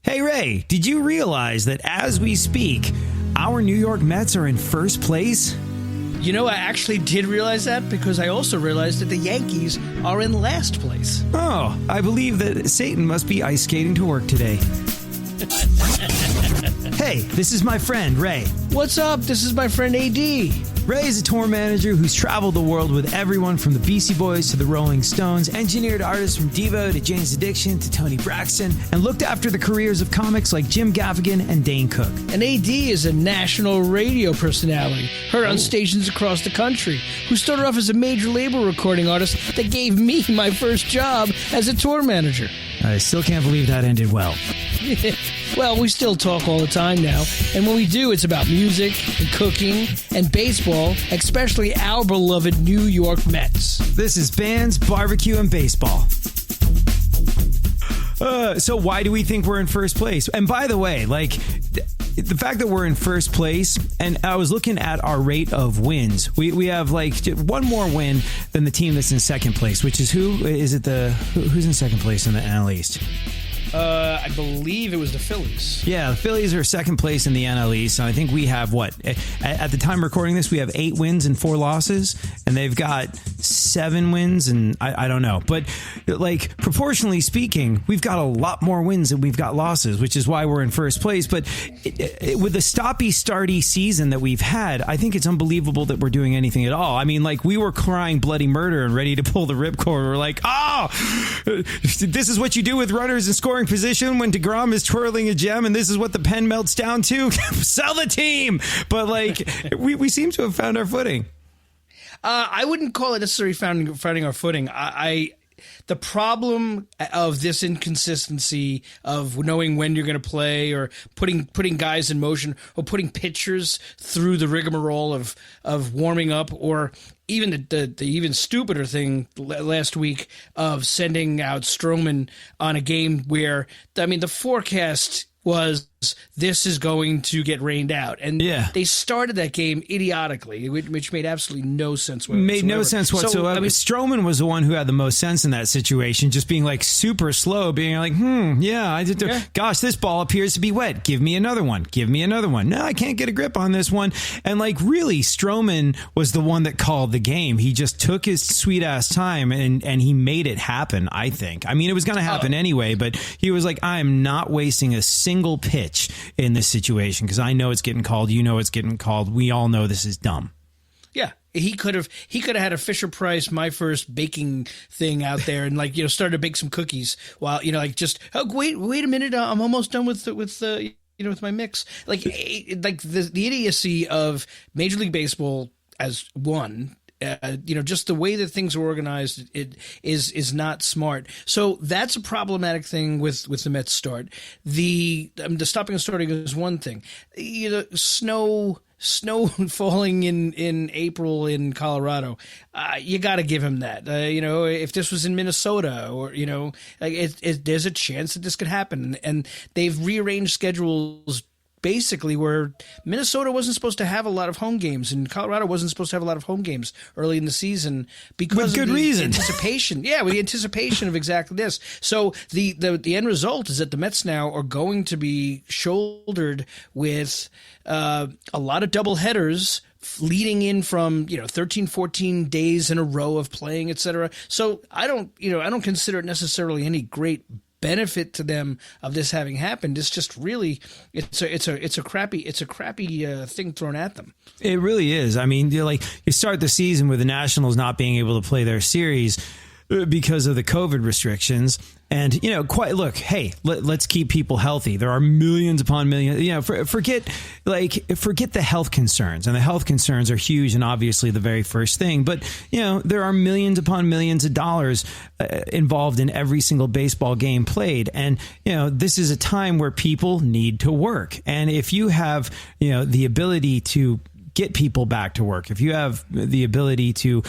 Hey, Ray, did you realize that as we speak, our New York Mets are in first place? You know, I actually did realize that because I also realized that the Yankees are in last place. Oh, I believe that Satan must be ice skating to work today. Hey, this is my friend, Ray. What's up? This is my friend AD. Ray is a tour manager who's traveled the world with everyone from the Beastie Boys to the Rolling Stones, engineered artists from Devo to Jane's Addiction to Tony Braxton, and looked after the careers of comics like Jim Gaffigan and Dane Cook. And AD is a national radio personality, heard on stations across the country, who started off as a major label recording artist that gave me my first job as a tour manager. I still can't believe that ended well. Well, we still talk all the time now, and when we do, it's about music and cooking and baseball, especially our beloved New York Mets. This is Bands, Barbecue, and Baseball. So why do we think we're in first place? And by the way, the fact that we're in first place, and I was looking at our rate of wins. We have one more win than the team that's in second place, which is who? Is it who's in second place in the NL East? I believe it was the Phillies. Yeah, the Phillies are second place in the NL East. And I think we have at the time recording this, we have 8 wins and 4 losses, and they've got 7 wins, and I don't know. But proportionally speaking, we've got a lot more wins than we've got losses, which is why we're in first place. But with the starty season that we've had, I think it's unbelievable that we're doing anything at all. I mean, we were crying bloody murder and ready to pull the ripcord. We're like, this is what you do with runners in scoring position when DeGrom is twirling a gem, and this is what the pen melts down to. Sell the team. But we seem to have found our footing. I wouldn't call it necessarily finding our footing. The problem of this inconsistency of knowing when you're going to play, or putting guys in motion, or putting pitchers through the rigmarole of warming up, or even the even stupider thing last week of sending out Stroman on a game where, the forecast was this is going to get rained out. And they started that game idiotically, which made absolutely no sense whatsoever. Made no sense whatsoever. So, Stroman was the one who had the most sense in that situation, just being super slow, being gosh, this ball appears to be wet. Give me another one. Give me another one. No, I can't get a grip on this one. And really, Stroman was the one that called the game. He just took his sweet ass time and he made it happen, I think. It was going to happen anyway, but he was like, I'm not wasting a single pitch in this situation because I know it's getting called. You know it's getting called. We all know this is dumb. Yeah. He could have had a Fisher Price My First baking thing out there and started to bake some cookies while wait a minute, I'm almost done with my mix. The idiocy of Major League Baseball as one. Just the way that things are organized, it is not smart. So that's a problematic thing with the Mets start. The stopping and starting is one thing. Snow falling in April in Colorado, you got to give him that. If this was in Minnesota, or there's a chance that this could happen, and they've rearranged schedules. Basically, where Minnesota wasn't supposed to have a lot of home games, and Colorado wasn't supposed to have a lot of home games early in the season because of the anticipation. Yeah, with the anticipation of exactly this. So the end result is that the Mets now are going to be shouldered with a lot of double headers leading in from 13, 14 days in a row of playing, etc. So I don't consider it necessarily any great benefit to them of this having happened. It's just really it's a crappy thing thrown at them. It really is. You start the season with the Nationals not being able to play their series because of the COVID restrictions. And, let's keep people healthy. There are millions upon millions, forget the health concerns, and the health concerns are huge and obviously the very first thing. But, there are millions upon millions of dollars involved in every single baseball game played. And, this is a time where people need to work. And if you have, the ability to get people back to work, if you have the ability to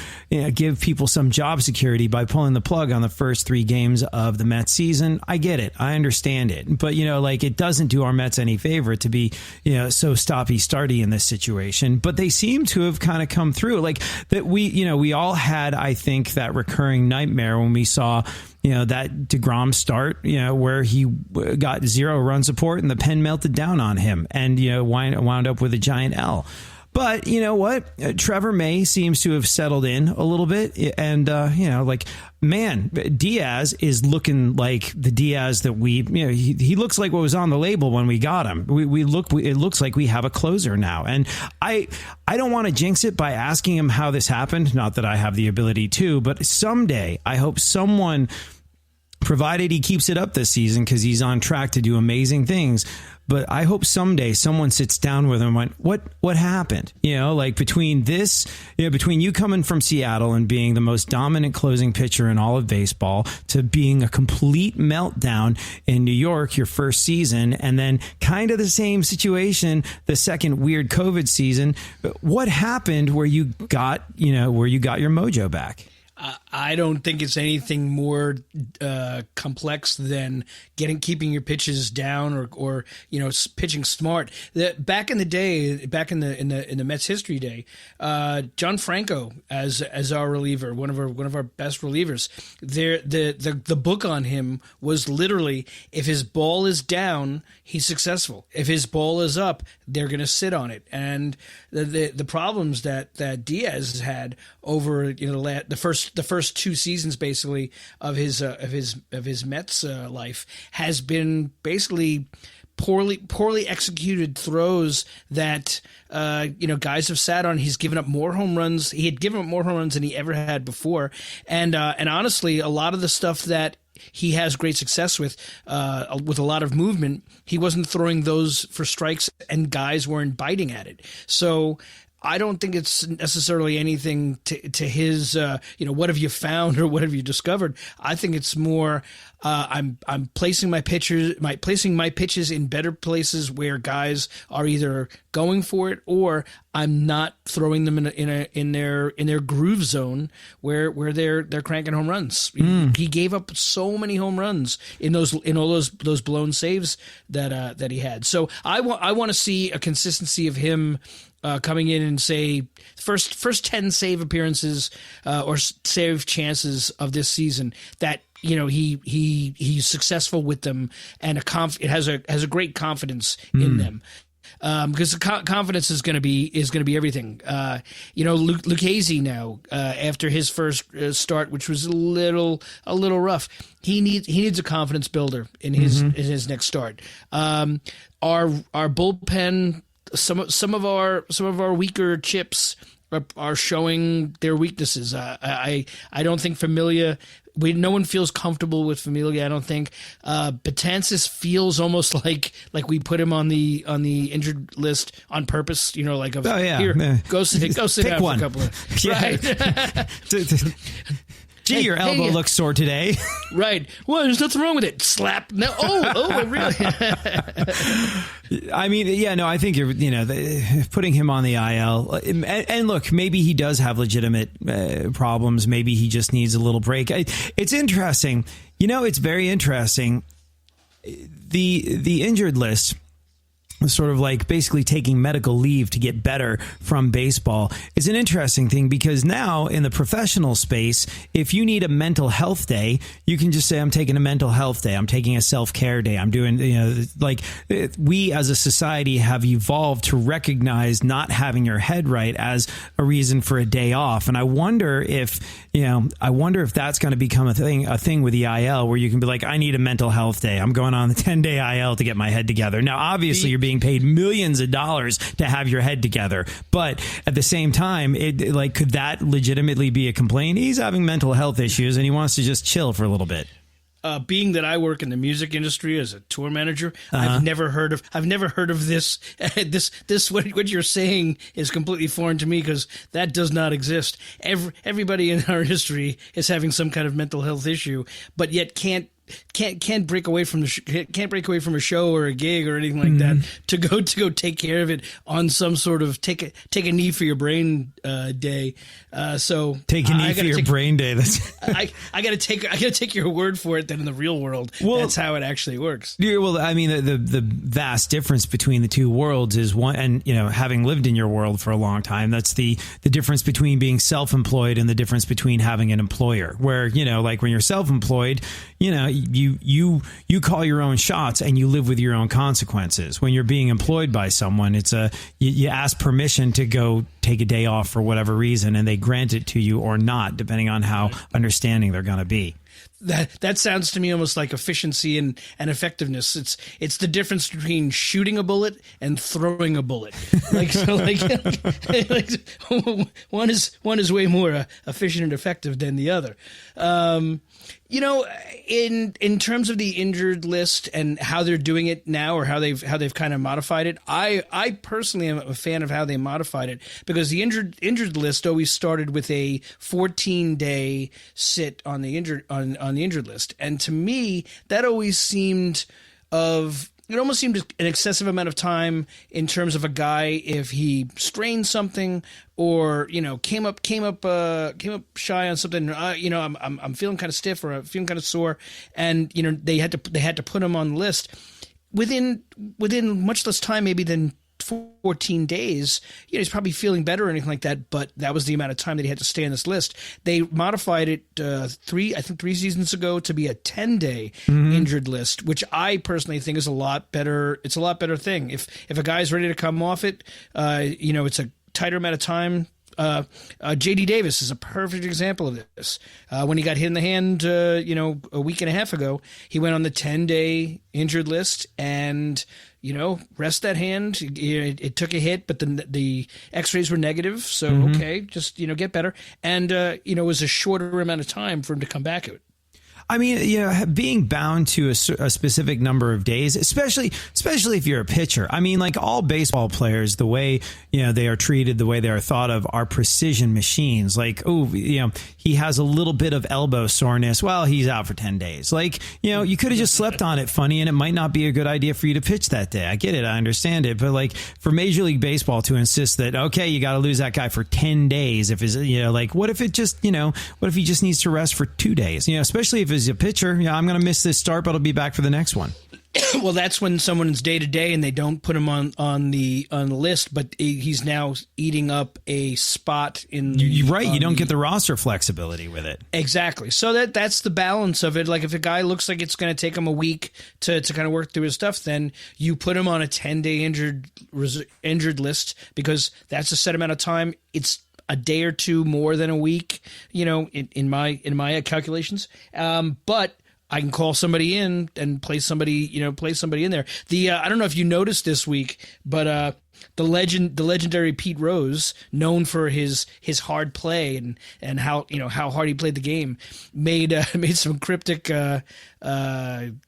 give people some job security by pulling the plug on the first 3 games of the Mets season, I get it. I understand it. But, like, it doesn't do our Mets any favor to be, so stoppy-starty in this situation. But they seem to have kind of come through. Like, that we all had, I think, that recurring nightmare when we saw that DeGrom start, where he got 0 run support and the pen melted down on him and, wound up with a giant L. But you know what? Trevor May seems to have settled in a little bit. And, man, Diaz is looking like the Diaz that he looks like what was on the label when we got him. It looks like we have a closer now. And I don't want to jinx it by asking him how this happened. Not that I have the ability to, but someday I hope someone, provided he keeps it up this season, because he's on track to do amazing things. But I hope someday someone sits down with him and went, what happened? Between this, between you coming from Seattle and being the most dominant closing pitcher in all of baseball to being a complete meltdown in New York your first season, and then kind of the same situation the second weird COVID season. What happened where you got your mojo back? I don't think it's anything more complex than keeping your pitches down or pitching smart. Back in the day, back in the Mets history day, John Franco as our reliever, one of our best relievers. The book on him was literally, if his ball is down, he's successful. If his ball is up, they're going to sit on it. And the problems that Diaz has had over the first 2 seasons basically of his Mets life has been basically poorly executed throws that guys have sat on. He's given up more home runs. He had given up more home runs than he ever had before, and honestly, a lot of the stuff that he has great success with a lot of movement, he wasn't throwing those for strikes, and guys weren't biting at it. So I don't think it's necessarily anything to his, what have you found or what have you discovered? I think it's more, I'm placing my pitches in better places where guys are either going for it, or I'm not throwing them in their groove zone where they're cranking home runs. He gave up so many home runs in all those blown saves that he had. So I want to see a consistency of him coming in and say first 10 save appearances or save chances of this season that he's successful with them, and it has a great confidence in them. Because confidence is going to be everything. Lucchese now, after his first start, which was a little rough, he needs a confidence builder in his next start. Our bullpen, some of our weaker chips are showing their weaknesses. I don't think Familia. No one feels comfortable with Familia. I don't think. Betances feels almost like we put him on the injured list on purpose. Here, go sit down for a couple of right. Gee, your elbow looks sore today. Right. Well, there's nothing wrong with it. Slap. No. Oh, really? I mean, I think you're, putting him on the IL. And look, maybe he does have legitimate problems. Maybe he just needs a little break. It's interesting. It's very interesting. The injured list, sort of like basically taking medical leave to get better from baseball, is an interesting thing, because now in the professional space, if you need a mental health day, you can just say, I'm taking a mental health day. I'm taking a self-care day. I'm doing, we as a society have evolved to recognize not having your head right as a reason for a day off. And I wonder if that's going to become a thing with the IL, where you can be like, I need a mental health day. I'm going on the 10-day IL to get my head together. Now, obviously you're being paid millions of dollars to have your head together, but at the same time, could that legitimately be a complaint? He's having mental health issues and he wants to just chill for a little bit. Being that I work in the music industry as a tour manager, I've never heard of this. What you're saying is completely foreign to me, because that does not exist. Everybody in our industry is having some kind of mental health issue, but yet can't can't break away from can't break away from a show or a gig or anything like that to go take care of it on some sort of take a knee for your brain day. So take a knee for your brain day. That's I gotta take your word for it that in the real world, that's how it actually works. Yeah, well, I mean, the vast difference between the two worlds is one, and having lived in your world for a long time, that's the difference between being self-employed and the difference between having an employer. Where like when you're self-employed, you call your own shots and you live with your own consequences. When you're being employed by someone, it's you ask permission to go take a day off for whatever reason, and they grant it to you or not, depending on how understanding they're going to be. That sounds to me almost like efficiency and effectiveness. It's the difference between shooting a bullet and throwing a bullet. Like one is way more efficient and effective than the other. In terms of the injured list and how they're doing it now, or how they've kind of modified it, I personally am a fan of how they modified it, because the injured list always started with a 14-day sit on the injured list, and to me that always seemed it almost seemed an excessive amount of time in terms of a guy if he strained something or came up shy on something. I'm feeling kind of stiff, or I'm feeling kind of sore, and they had to put him on the list within much less time maybe than 14 days. He's probably feeling better or anything like that, but that was the amount of time that he had to stay on this list. They modified it three seasons ago to be a 10-day injured list, which I personally think is a lot better. It's a lot better thing. If a guy's ready to come off it, it's a tighter amount of time. JD Davis is a perfect example of this. When he got hit in the hand, a week and a half ago, he went on the 10-day injured list, and rest that hand. It took a hit, but the X-rays were negative, so okay, just get better. And it was a shorter amount of time for him to come back out. I mean, being bound to a specific number of days, especially if you're a pitcher. I mean, like all baseball players, the way they are treated, the way they are thought of, are precision machines. Like, he has a little bit of elbow soreness. Well, he's out for 10 days. Like, you could have just slept on it funny, and it might not be a good idea for you to pitch that day. I get it, I understand it, but like for Major League Baseball to insist that you got to lose that guy for 10 days, if it's what if it just what if he just needs to rest for 2 days? Especially if as a pitcher, I'm going to miss this start, but I'll be back for the next one. Well, that's when someone's day to day and they don't put him on the list, but he's now eating up a spot in. You're right. You don't get the roster flexibility with it. Exactly. So that's the balance of it. Like if a guy looks like it's going to take him a week to kind of work through his stuff, then you put him on a 10-day injured list, because that's a set amount of time. It's a day or two more than a week, in my calculations. But I can call somebody in and play somebody in there. I don't know if you noticed this week, but the legendary Pete Rose, known for his hard play and how hard he played the game, made some cryptic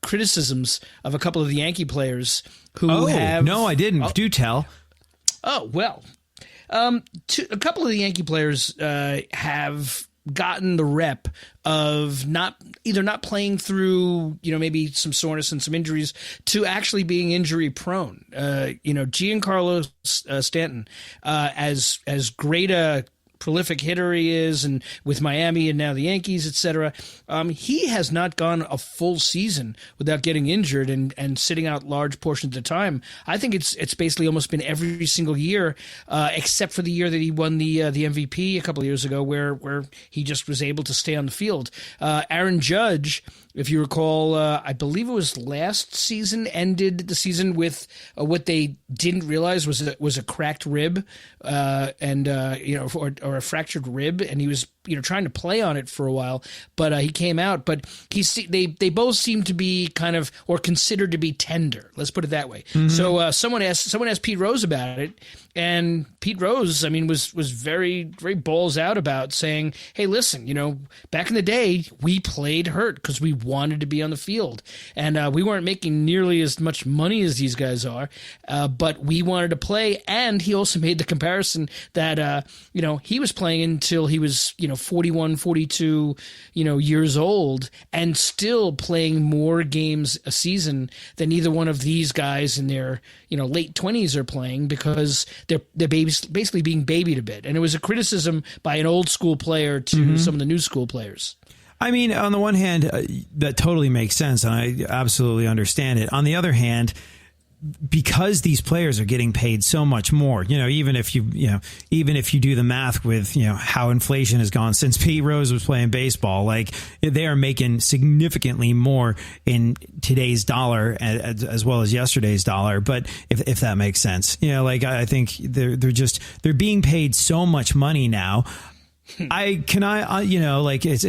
criticisms of a couple of the Yankee players who have. No, I didn't. Do tell. Oh well. A couple of the Yankee players have gotten the rep of not playing through, maybe some soreness and some injuries, to actually being injury prone. Giancarlo Stanton, as great a prolific hitter he is, and with Miami and now the Yankees, etc., he has not gone a full season without getting injured and sitting out large portions of the time. I think it's basically almost been every single year, except for the year that he won the MVP a couple of years ago, where he just was able to stay on the field. Aaron Judge, if you recall, I believe it was last season, ended the season with what they didn't realize was a cracked rib, or a fractured rib, and he was trying to play on it for a while, but he came out. But they both seem to be kind of, or considered to be, tender. Let's put it that way. Mm-hmm. So someone asked Pete Rose about it, and Pete Rose, was very, very balls out about saying, "Hey, listen, back in the day, we played hurt because we wanted to be on the field, and we weren't making nearly as much money as these guys are, but we wanted to play." And he also made the comparison that he was playing until he was 41, 42, years old and still playing more games a season than either one of these guys in their, late 20s are playing, because they're basically being babied a bit. And it was a criticism by an old school player to some of the new school players. I mean, on the one hand, that totally makes sense, and I absolutely understand it. On the other hand, because these players are getting paid so much more, even if you do the math with, how inflation has gone since Pete Rose was playing baseball, like they are making significantly more in today's dollar as well as yesterday's dollar. But if that makes sense, I think they're being paid so much money now. It's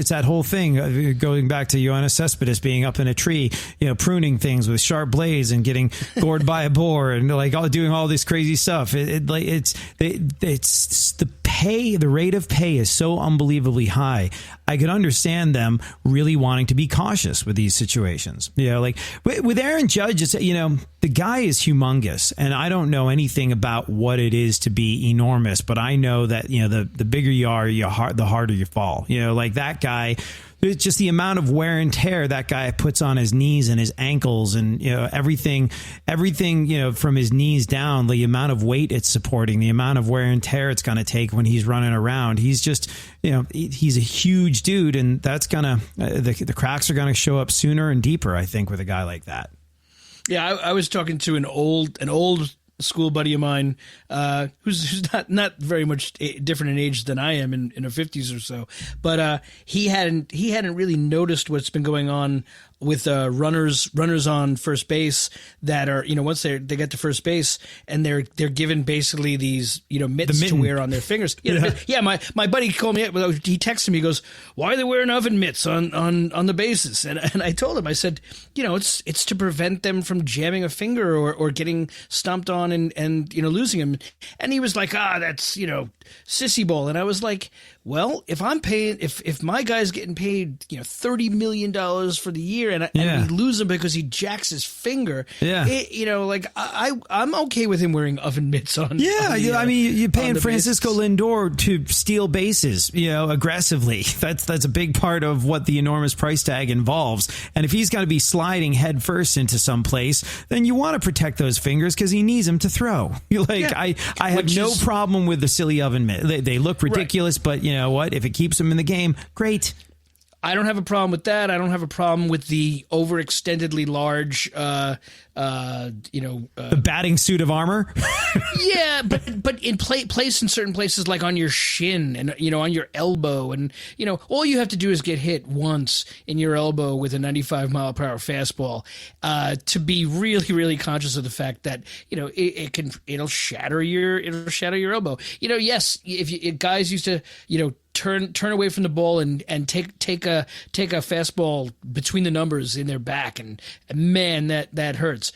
that whole thing going back to Yoenis Cespedes being up in a tree, pruning things with sharp blades and getting gored by a boar and doing all this crazy stuff. It's the pay, the rate of pay is so unbelievably high. I could understand them really wanting to be cautious with these situations. With Aaron Judge, it's, the guy is humongous, and I don't know anything about what it is to be enormous, but I know that, the bigger you are, the harder you fall. That guy, it's just the amount of wear and tear that guy puts on his knees and his ankles and, everything, from his knees down, the amount of weight it's supporting, the amount of wear and tear it's going to take when he's running around. He's just, he's a huge dude, and that's the cracks are going to show up sooner and deeper, I think, with a guy like that. Yeah, I was talking to an old school buddy of mine, who's not very much different in age than I am, in her 50s or so, but he hadn't really noticed what's been going on with runners on first base that are, once they get to first base and they're given basically these mitts to wear on their fingers. Yeah, my buddy called me up. He texted me. He goes, "Why are they wearing oven mitts on the bases?" And I told him, I said, it's to prevent them from jamming a finger or getting stomped on and losing them. And he was like, that's sissy ball. And I was like, well, if I'm paying, if my guy's getting paid, $30 million for the year, and we lose him because he jacks his finger, I'm okay with him wearing oven mitts on. Yeah, you're paying Francisco Lindor to steal bases, aggressively. That's a big part of what the enormous price tag involves. And if he's got to be sliding head first into some place, then you want to protect those fingers because he needs them to throw. I have no problem with the silly oven mitt. They look ridiculous, but you know what? If it keeps them in the game, great. I don't have a problem with that. I don't have a problem with the overextendedly large, the batting suit of armor. Yeah, but in place in certain places, like on your shin and on your elbow, and all you have to do is get hit once in your elbow with a 95-mile-per-hour fastball to be really, really conscious of the fact that it'll shatter your elbow. Yes, if guys used to turn away from the ball and take a fastball between the numbers in their back, and man, that hurts.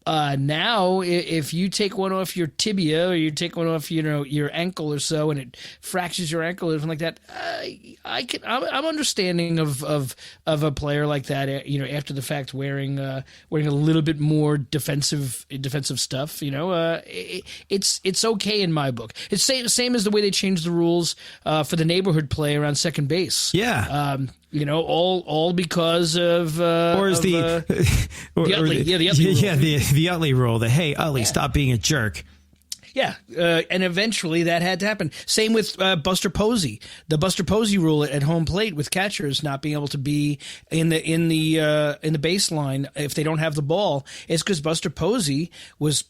Now, if you take one off your tibia or you take one off, your ankle or so, and it fractures your ankle or something like that, I'm understanding of a player like that, after the fact, wearing a little bit more defensive stuff. It's okay in my book. It's same as the way they changed the rules for the neighborhood play around second base. Yeah. All because of the Utley rule. That hey, Utley, stop being a jerk. Yeah, and eventually that had to happen. Same with Buster Posey. The Buster Posey rule at home plate with catchers not being able to be in the baseline if they don't have the ball is because Buster Posey was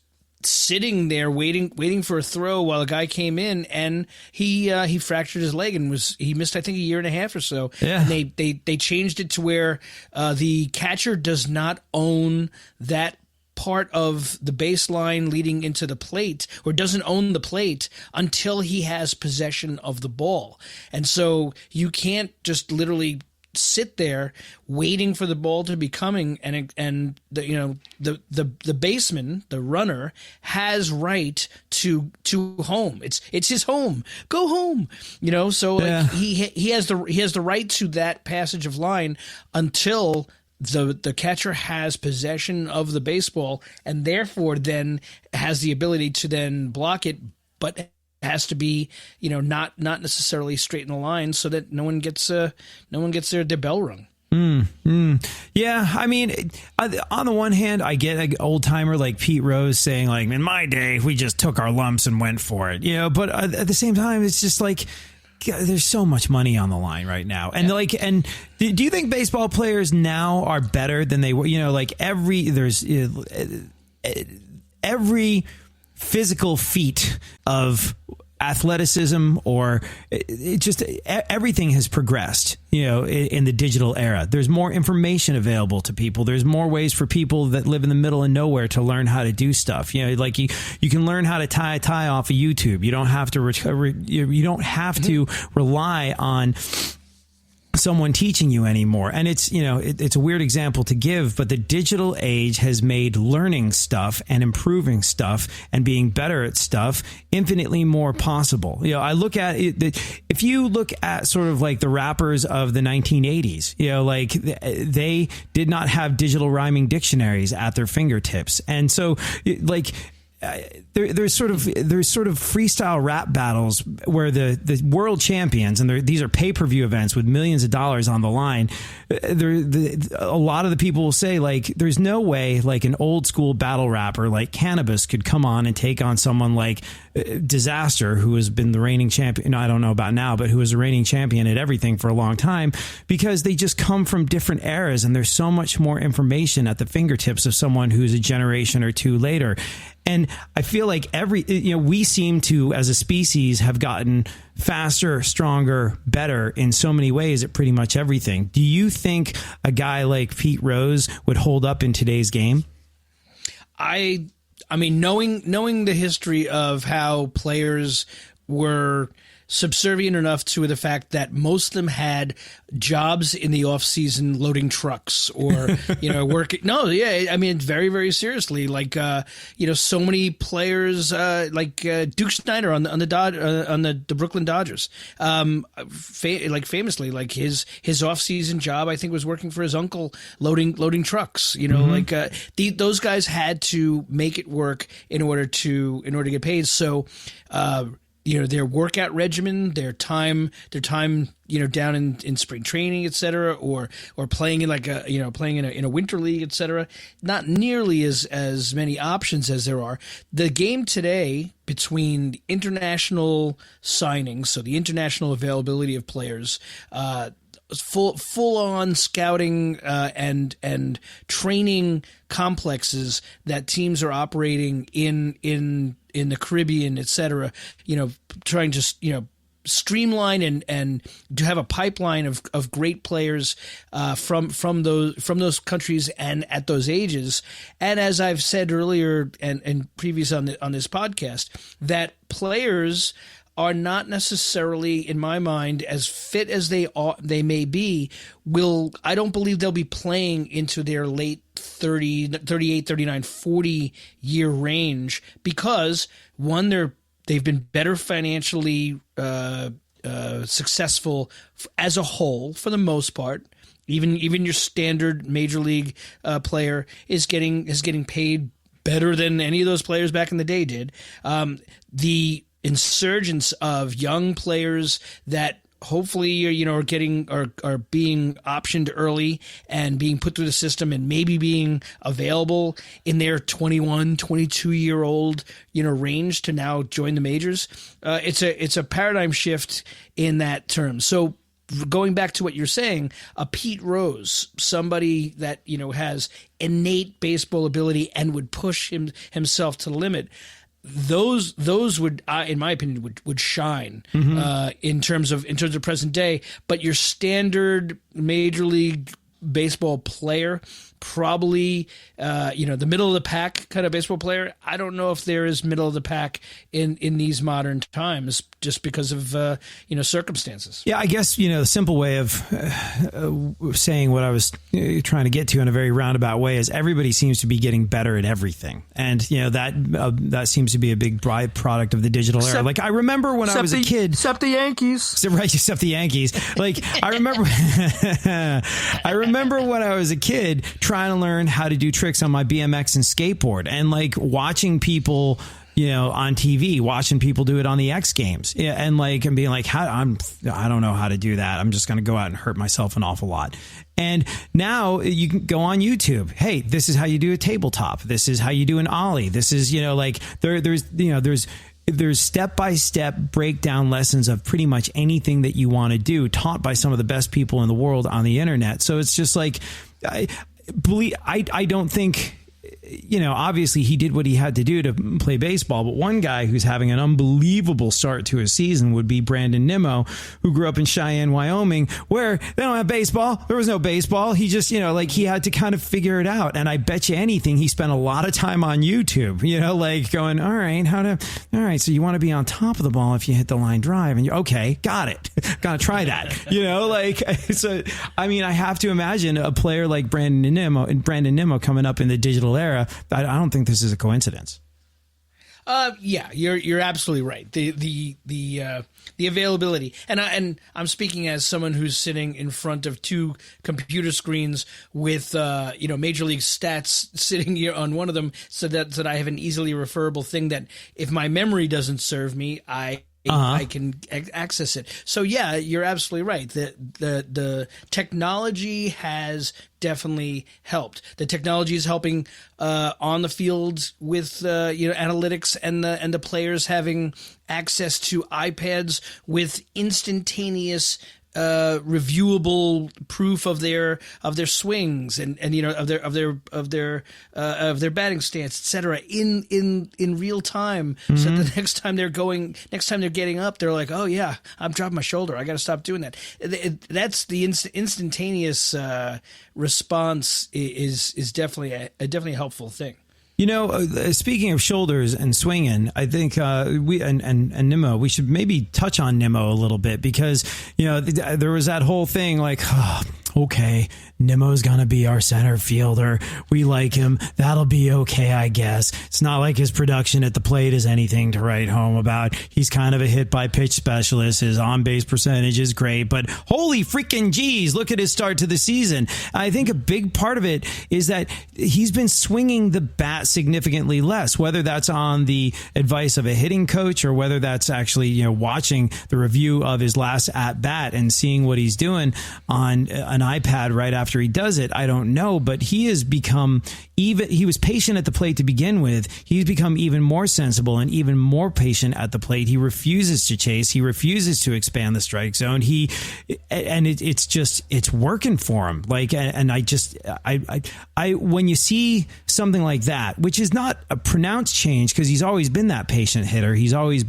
sitting there waiting for a throw while a guy came in, and he fractured his leg and he missed, I think, a year and a half or so. Yeah. And they changed it to where the catcher does not own that part of the baseline leading into the plate, or doesn't own the plate until he has possession of the ball. And so you can't just literally sit there waiting for the ball to be coming, and the baseman, the runner, has right to home. It's his home. Go home. So he has the right to that passage of line until the catcher has possession of the baseball, and therefore then has the ability to then block it. But has to be, not necessarily straight in the line, so that no one gets their bell rung. Yeah, I mean, on the one hand, I get an old timer like Pete Rose saying, like, in my day, we just took our lumps and went for it, but at the same time, it's just like, God, there's so much money on the line right now. And and do you think baseball players now are better than they were? Every physical feat of athleticism, or it just everything has progressed, in the digital era. There's more information available to people. There's more ways for people that live in the middle of nowhere to learn how to do stuff. Like you can learn how to tie a tie off of YouTube. You don't have to rely on someone teaching you anymore. And it's a weird example to give, but the digital age has made learning stuff and improving stuff and being better at stuff infinitely more possible. I look at it, if you look at sort of like the rappers of the 1980s, like they did not have digital rhyming dictionaries at their fingertips. And so like, there's sort of freestyle rap battles where the world champions, and these are pay-per-view events with millions of dollars on the line. A lot of the people will say, like, there's no way like an old school battle rapper like Cannabis could come on and take on someone like Disaster, who has been the reigning champion. I don't know about now, but who was a reigning champion at everything for a long time, because they just come from different eras, and there's so much more information at the fingertips of someone who's a generation or two later. And I feel like we seem to, as a species, have gotten faster, stronger, better in so many ways at pretty much everything. Do you think a guy like Pete Rose would hold up in today's game? I mean, knowing the history of how players were subservient enough to the fact that most of them had jobs in the off season loading trucks or, working. No, yeah. I mean, very, very seriously, like, so many players, like Duke Snider on the Brooklyn Dodgers, famously, like his off season job, I think, was working for his uncle loading trucks, those guys had to make it work in order to get paid. So, their workout regimen, their time, down in spring training, et cetera, or playing in playing in a winter league, et cetera, not nearly as many options as there are. The game today, between international signings, so the international availability of players, full on scouting and training complexes that teams are operating in the Caribbean, et cetera, trying to streamline and to have a pipeline of great players from those countries and at those ages. And as I've said earlier and previous on this podcast, that players are not necessarily, in my mind, as fit as they may be. I don't believe they'll be playing into their late 30, 38, 39, 40 year range, because one, they've been better financially successful as a whole for the most part. Even your standard major league player is getting paid better than any of those players back in the day did. The insurgence of young players that hopefully are being optioned early and being put through the system and maybe being available in their 21, 22-year-old range to now join the majors. It's a paradigm shift in that term. So going back to what you're saying, a Pete Rose, somebody that has innate baseball ability and would push himself to the limit, those would, in my opinion, would shine in terms of present day. But your standard major league baseball player, probably the middle of the pack kind of baseball player, I don't know if there is middle of the pack in these modern times, just because of circumstances. Yeah, I guess the simple way of saying what I was trying to get to in a very roundabout way is everybody seems to be getting better at everything, and that seems to be a big byproduct of the digital era. Like I remember when I was a kid, except the Yankees, except the Yankees. Like I remember when I was a kid trying to learn how to do tricks on my BMX and skateboard, and like watching people on TV, watching people do it on the X Games, and being like, I don't know how to do that. I'm just going to go out and hurt myself an awful lot. And now you can go on YouTube. Hey, this is how you do a tabletop. This is how you do an ollie. This is, there's step-by-step breakdown lessons of pretty much anything that you want to do, taught by some of the best people in the world on the internet. So it's just like, I don't think, obviously he did what he had to do to play baseball. But one guy who's having an unbelievable start to his season would be Brandon Nimmo, who grew up in Cheyenne, Wyoming, where they don't have baseball. There was no baseball. He just, he had to kind of figure it out. And I bet you anything, he spent a lot of time on YouTube, going, all right, so you want to be on top of the ball if you hit the line drive. And you're okay, got it. Got to try that. So, I mean, I have to imagine a player like Brandon Nimmo coming up in the digital era. I don't think this is a coincidence. Yeah, you're absolutely right. The availability, and I'm speaking as someone who's sitting in front of two computer screens with Major League Stats sitting here on one of them, so that I have an easily referable thing that if my memory doesn't serve me, I can access it. So yeah, you're absolutely right. The technology has definitely helped. The technology is helping on the field with analytics and the players having access to iPads with instantaneous reviewable proof of their swings and of their batting stance, etc. in real time. Mm-hmm. So the next time they're getting up, they're like, oh yeah, I'm dropping my shoulder. I got to stop doing that. That's the instantaneous response is definitely a definitely helpful thing. Speaking of shoulders and swinging, I think we and Nimmo, we should maybe touch on Nimmo a little bit because, there was that whole thing like, okay, Nimmo's going to be our center fielder. We like him. That'll be okay, I guess. It's not like his production at the plate is anything to write home about. He's kind of a hit by pitch specialist. His on-base percentage is great, but holy freaking geez, look at his start to the season. I think a big part of it is that he's been swinging the bat significantly less, whether that's on the advice of a hitting coach or whether that's actually, watching the review of his last at bat and seeing what he's doing on an iPad right after he does it. I don't know, but he has become he was patient at the plate to begin with. He's become even more sensible and even more patient at the plate. He refuses to chase. He refuses to expand the strike zone. It's working for him. When you see something like that, which is not a pronounced change because he's always been that patient hitter. He's always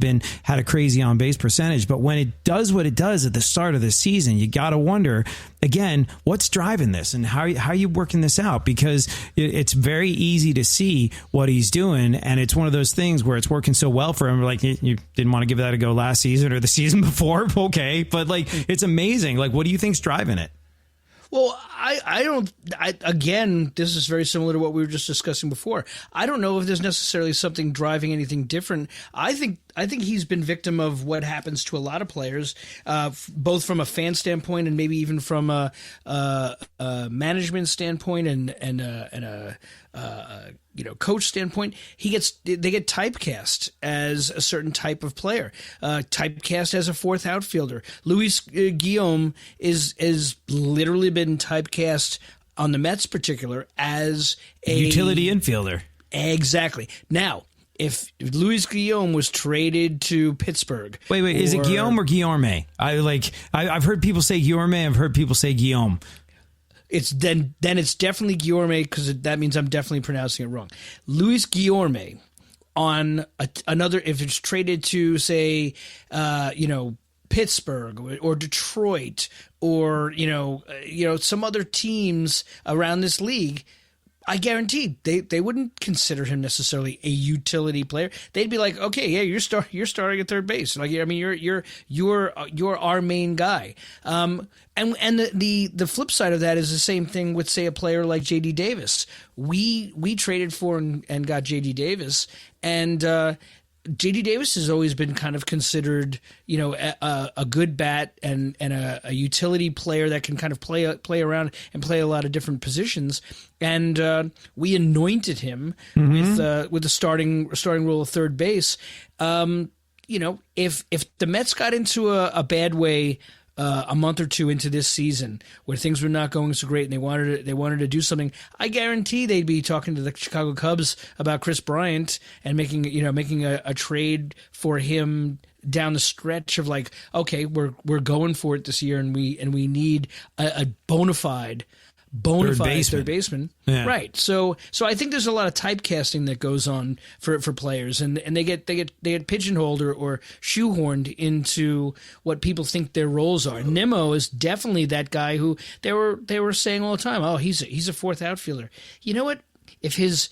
had a crazy on base percentage. But when it does what it does at the start of the season, you got to wonder again, what's driving this and how are you working this out? Because it's very easy to see what he's doing. And it's one of those things where it's working so well for him. Like you didn't want to give that a go last season or the season before. Okay. But it's amazing. What do you think's driving it? Well, again, this is very similar to what we were just discussing before. I don't know if there's necessarily something driving anything different. I think he's been victim of what happens to a lot of players, both from a fan standpoint and maybe even from a management standpoint and a coach standpoint. They get typecast as a certain type of player, typecast as a fourth outfielder. Luis Guillaume is literally been typecast on the Mets, particular as a utility infielder. Exactly. Now, if Luis Guillaume was traded to Pittsburgh, wait, is it Guillaume or Guillorme? I've heard people say Guillorme. I've heard people say Guillaume. It's then it's definitely Guillorme because that means I'm definitely pronouncing it wrong. Luis Guillorme on another, if it's traded to say, Pittsburgh or Detroit or some other teams around this league, I guarantee they wouldn't consider him necessarily a utility player. They'd be like, okay, yeah, you're starting at third base. You're our main guy. And the flip side of that is the same thing with, say, a player like J.D. Davis. We traded for and got J.D. Davis, and JD Davis has always been kind of considered, a good bat and a utility player that can kind of play around and play a lot of different positions. And we anointed him with the starting role of third base. If the Mets got into a bad way a month or two into this season where things were not going so great and they wanted to do something, I guarantee they'd be talking to the Chicago Cubs about Chris Bryant and making a trade for him down the stretch of like, okay, we're going for it this year and we need a bona fide third baseman. Yeah. Right. So I think there's a lot of typecasting that goes on for players, and they get pigeonholed or shoehorned into what people think their roles are. Nimmo is definitely that guy who they were saying all the time, oh, he's a fourth outfielder. You know what? If his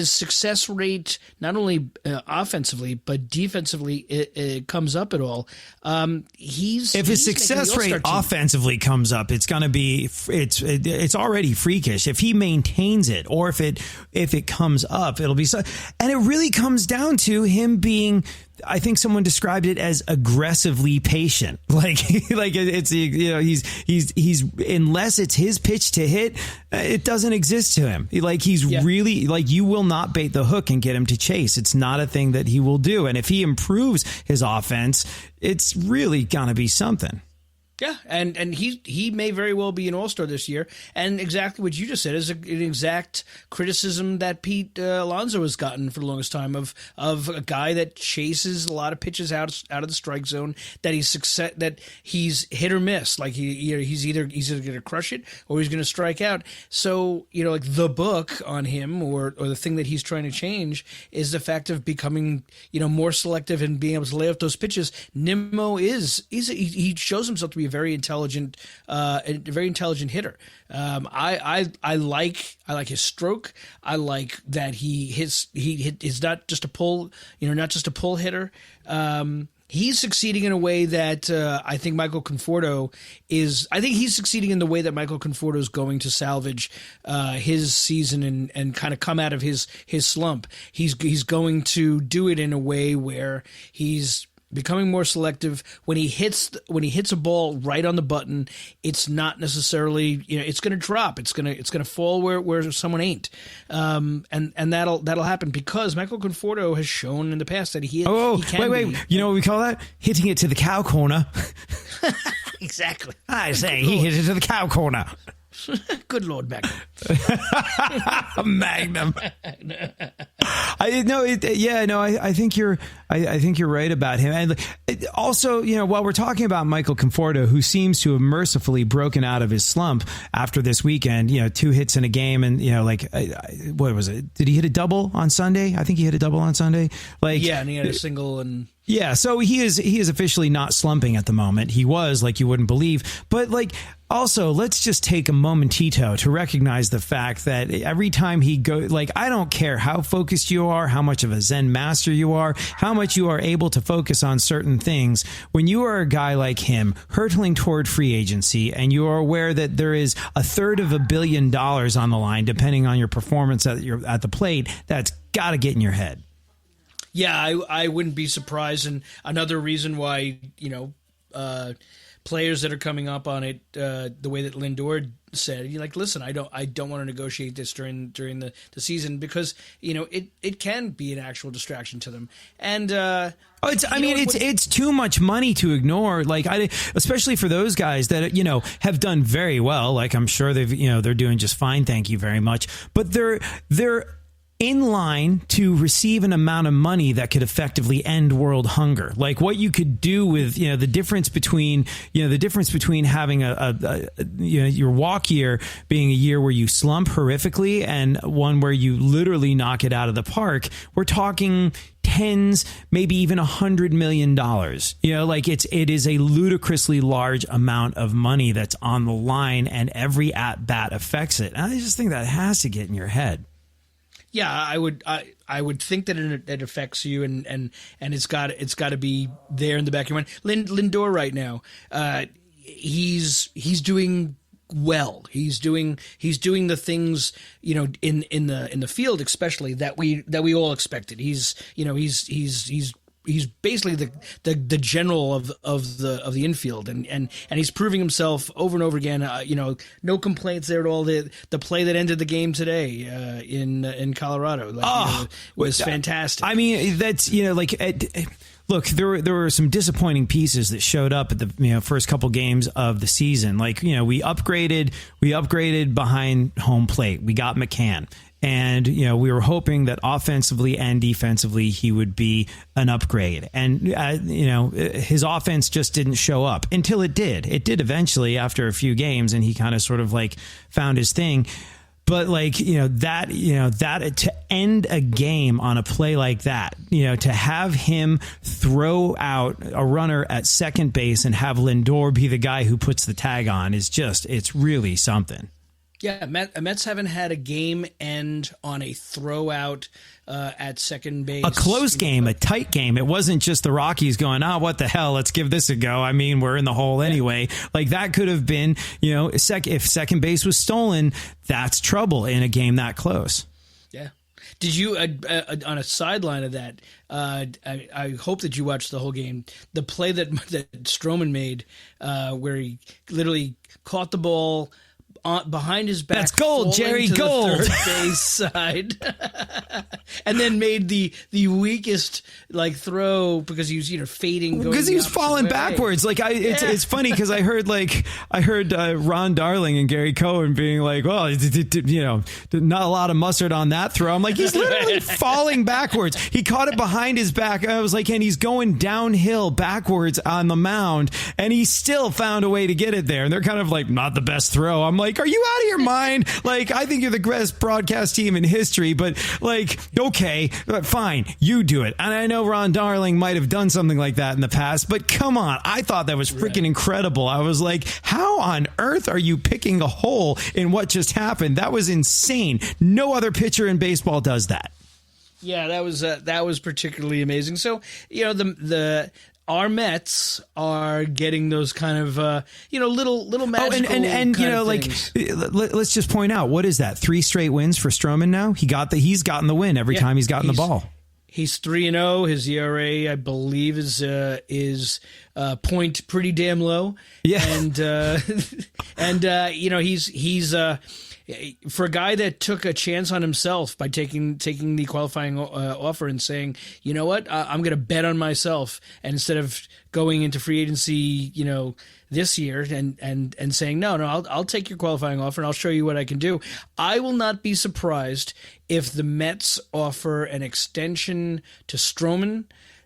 success rate, not only offensively but defensively, it comes up at all, if his success rate offensively comes up, it's going to be it's already freakish. If he maintains it, or if it comes up, it'll be so. And it really comes down to him being, I think someone described it as aggressively patient. Like it's he's unless it's his pitch to hit, it doesn't exist to him. Like he's really like, you will not bait the hook and get him to chase. It's not a thing that he will do. And if he improves his offense, it's really gonna be something. Yeah, and he may very well be an all-star this year. And exactly what you just said is an exact criticism that Pete Alonso has gotten for the longest time of a guy that chases a lot of pitches out of the strike zone, that he's hit or miss. Like he's either going to crush it or he's going to strike out. So, like the book on him or the thing that he's trying to change is the fact of becoming, more selective and being able to lay off those pitches. Nimmo he shows himself to be a very intelligent hitter. I like his stroke. I like that he's not just a pull hitter. He's succeeding in a way that I think Michael Conforto is. I think he's succeeding in the way that Michael Conforto is going to salvage his season and kind of come out of his slump. He's going to do it in a way where he's becoming more selective. When he hits a ball right on the button, it's not necessarily, it's going to drop. It's going to fall where someone ain't. And that'll happen because Michael Conforto has shown in the past that he can. Wait. You know what we call that? Hitting it to the cow corner. Exactly. I say he hit it to the cow corner. Good Lord, Magnum. Magnum. I think you're right about him. And also, while we're talking about Michael Conforto, who seems to have mercifully broken out of his slump after this weekend, 2 hits in a game, and what was it? Did he hit a double on Sunday? I think he hit a double on Sunday. And he had a single and. Yeah, so he is officially not slumping at the moment. He was, like you wouldn't believe. But also, let's just take a momentito to recognize the fact that every time he goes, I don't care how focused you are, how much of a Zen master you are, how much you are able to focus on certain things. When you are a guy like him hurtling toward free agency and you are aware that there is $330 million on the line, depending on your performance at the plate, that's got to get in your head. Yeah, I wouldn't be surprised. And another reason why, players that are coming up on it, the way that Lindor said, listen, I don't want to negotiate this during the season because, it can be an actual distraction to them. And it's too much money to ignore. Especially for those guys that have done very well. I'm sure they're doing just fine. Thank you very much. But they're in line to receive an amount of money that could effectively end world hunger. Like what you could do with, the difference between having your walk year being a year where you slump horrifically and one where you literally knock it out of the park. We're talking tens, maybe even $100 million. It is a ludicrously large amount of money that's on the line, and every at bat affects it. And I just think that has to get in your head. Yeah, I would think that it affects you, and it's got to be there in the back of your mind. Lindor right now, he's doing well. He's doing the things, you know, in the field especially that we all expected. He's basically the general of the infield, and he's proving himself over and over again. You know, no complaints there at all. The play that ended the game today in Colorado was fantastic. I mean, that's, you know, like. Look, there were some disappointing pieces that showed up at the first couple games of the season. Like, you know, we upgraded behind home plate. We got McCann. And, you know, we were hoping that offensively and defensively he would be an upgrade. And, you know, his offense just didn't show up until it did. It did eventually after a few games, and he kind of sort of like found his thing. But like, that to end a game on a play like that, you know, to have him throw out a runner at second base and have Lindor be the guy who puts the tag on is just, it's really something. Yeah, Mets haven't had a game end on a throw out at second base. A close game, a tight game. It wasn't just the Rockies going, what the hell, let's give this a go. I mean, we're in the hole anyway. Like, that could have been, you know, if second base was stolen, that's trouble in a game that close. Yeah. Did you, on a sideline of that, I hope that you watched the whole game, the play that Stroman made where he literally caught the ball behind his back. That's gold, Jerry, gold. The third base side, and then made the weakest like throw because he was fading because he was falling backwards. Like it's funny because I heard Ron Darling and Gary Cohen being like, well, not a lot of mustard on that throw. I'm like, he's literally falling backwards. He caught it behind his back. I was like, and he's going downhill backwards on the mound, and he still found a way to get it there. And they're kind of like, not the best throw. I'm like, are you out of your mind? Like, I think you're the best broadcast team in history, but like, okay, fine, you do it. And I know Ron Darling might have done something like that in the past, but come on, I thought that was freaking incredible. I was like, how on earth are you picking a hole in what just happened? That was insane. No other pitcher in baseball does that. Yeah, that was particularly amazing. So, our Mets are getting those kind of, little magical and let's just point out, what is that? 3 straight wins for Stroman now? He's gotten the win every time he's gotten the ball. He's 3-0. His ERA, I believe, is point pretty damn low. Yeah, he's for a guy that took a chance on himself by taking the qualifying offer and saying, you know what, I'm going to bet on myself, and instead of going into free agency, this year and saying, no, I'll take your qualifying offer and I'll show you what I can do. I will not be surprised if the Mets offer an extension to Stroman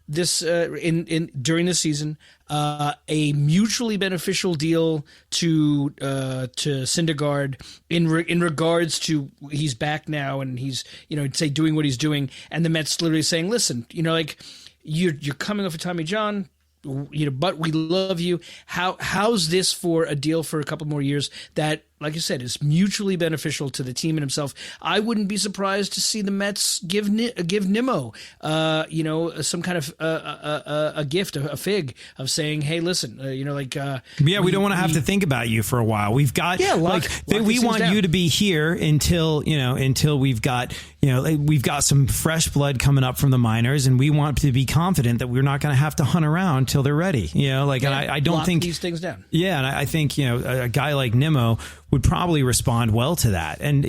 this during the season, a mutually beneficial deal to Syndergaard in regards to he's back now and he's say doing what he's doing, and the Mets literally saying, listen, you're coming off of Tommy John, but we love you. How's this for a deal for a couple more years that, like I said, is mutually beneficial to the team and himself? I wouldn't be surprised to see the Mets give Nimmo, some kind of a gift, a fig of saying, hey, listen, we don't want to have to think about you for a while. We've got we want you to be here until we've got some fresh blood coming up from the minors, and we want to be confident that we're not going to have to hunt around till they're ready. And I don't think these things down. Yeah, and I think a guy like Nimmo would probably respond well to that. And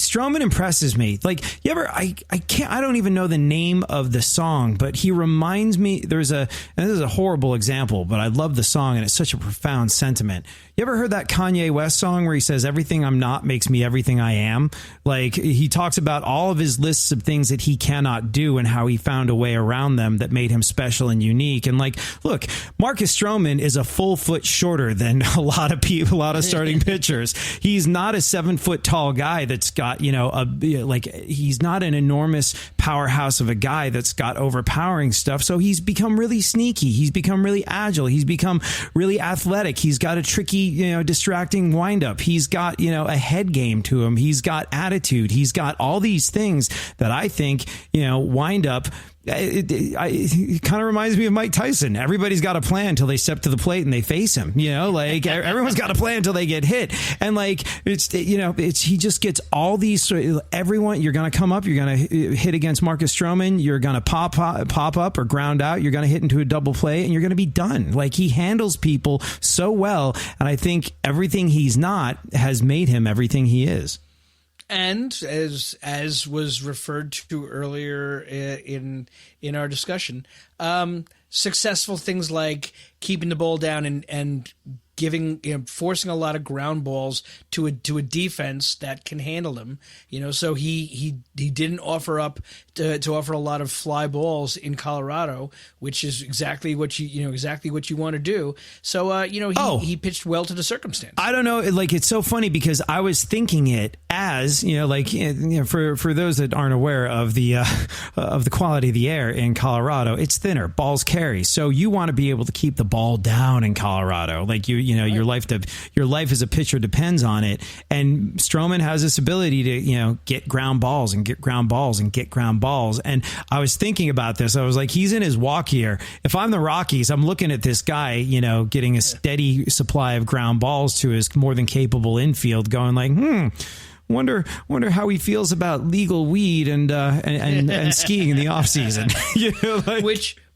Stroman impresses me. Like, I don't even know the name of the song, but he reminds me, and this is a horrible example, but I love the song and it's such a profound sentiment. You ever heard that Kanye West song where he says, everything I'm not makes me everything I am? Like, he talks about all of his lists of things that he cannot do and how he found a way around them that made him special and unique. And like, look, Marcus Stroman is a full foot shorter than a lot of people, a lot of starting pitchers. He's not a 7 foot tall guy that's got, he's not an enormous powerhouse of a guy that's got overpowering stuff. So he's become really sneaky. He's become really agile. He's become really athletic. He's got a tricky, distracting windup. He's got, a head game to him. He's got attitude. He's got all these things that I think, wind up it kind of reminds me of Mike Tyson. Everybody's got a plan until they step to the plate and they face him. Like everyone's got a plan until they get hit. And like he just gets all these. Everyone, you're going to come up, you're going to hit against Marcus Stroman, you're going to pop up or ground out, you're going to hit into a double play, and you're going to be done. Like he handles people so well, and I think everything he's not has made him everything he is. And as was referred to earlier in our discussion, successful things like keeping the ball down and giving, forcing a lot of ground balls to a defense that can handle them. So he didn't offer up to offer a lot of fly balls in Colorado, which is exactly what you want to do. So he pitched well to the circumstance. I don't know, like it's so funny because I was thinking it as for those that aren't aware of the quality of the air in Colorado, it's thinner, balls carry. So you want to be able to keep the ball down in Colorado, like your life as a pitcher depends on it. And Stroman has this ability to get ground balls and get ground balls and get ground balls. And I was thinking about this. I was like, he's in his walk here. If I'm the Rockies, I'm looking at this guy, getting a steady supply of ground balls to his more than capable infield, going like, Wonder how he feels about legal weed and skiing in the off season.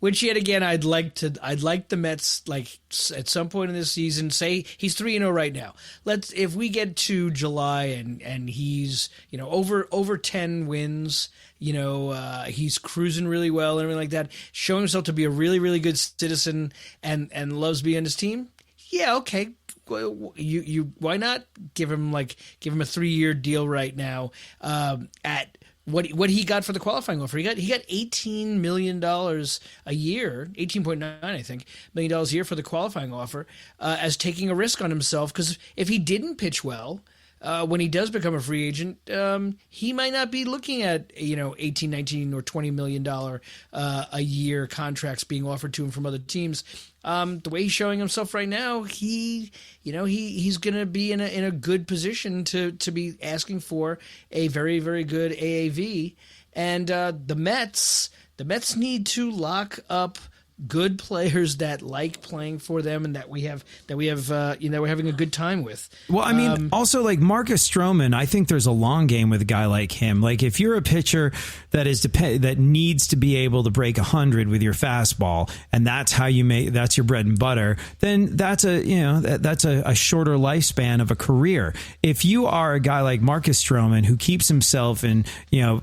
Which yet again, I'd like the Mets, like at some point in this season, say he's 3-0 right now. If we get to July and he's over 10 wins, he's cruising really well and everything like that, showing himself to be a really, really good citizen and loves being on his team. Yeah, okay. You why not give him a 3-year deal right now at what he got for the qualifying offer. He got $18 million a year, 18.9 I think $1 million a year for the qualifying offer, as taking a risk on himself, because if he didn't pitch well when he does become a free agent, he might not be looking at 18, 19 or $20 million a year contracts being offered to him from other teams. The way he's showing himself right now, he's going to be in a good position to be asking for a very, very good AAV. And the Mets need to lock up good players that like playing for them and that we have we're having a good time with. Well, I mean, also like Marcus Stroman, I think there's a long game with a guy like him. Like if you're a pitcher that needs to be able to break 100 with your fastball, and that's how that's your bread and butter, then that's a shorter lifespan of a career. If you are a guy like Marcus Stroman who keeps himself in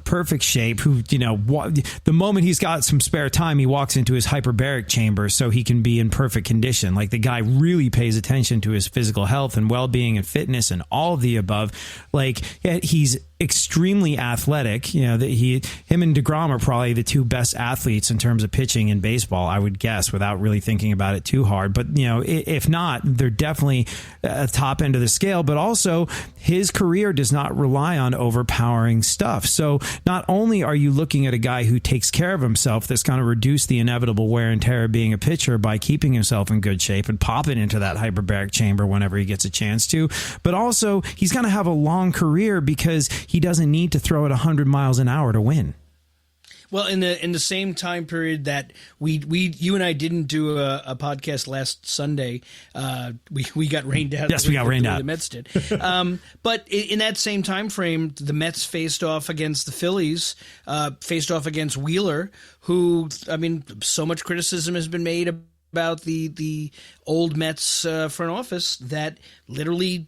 perfect shape, who the moment he's got some spare time, he walks into his hyperbaric chamber so he can be in perfect condition. Like the guy really pays attention to his physical health and well-being and fitness and all of the above. Like he's extremely athletic. Him and DeGrom are probably the two best athletes in terms of pitching in baseball, I would guess, without really thinking about it too hard. But if not, they're definitely at the top end of the scale. But also, his career does not rely on overpowering stuff. So not only are you looking at a guy who takes care of himself, that's going to reduce the inevitable wear and tear of being a pitcher by keeping himself in good shape and popping into that hyperbaric chamber whenever he gets a chance to, but also he's going to have a long career because he doesn't need to throw it 100 miles an hour to win. Well, in the same time period that you and I didn't do a podcast last Sunday, we got rained out. Yes, we got rained out. The Mets did. But in that same time frame, the Mets faced off against the Phillies, faced off against Wheeler, who, I mean, so much criticism has been made about the old Mets front office that literally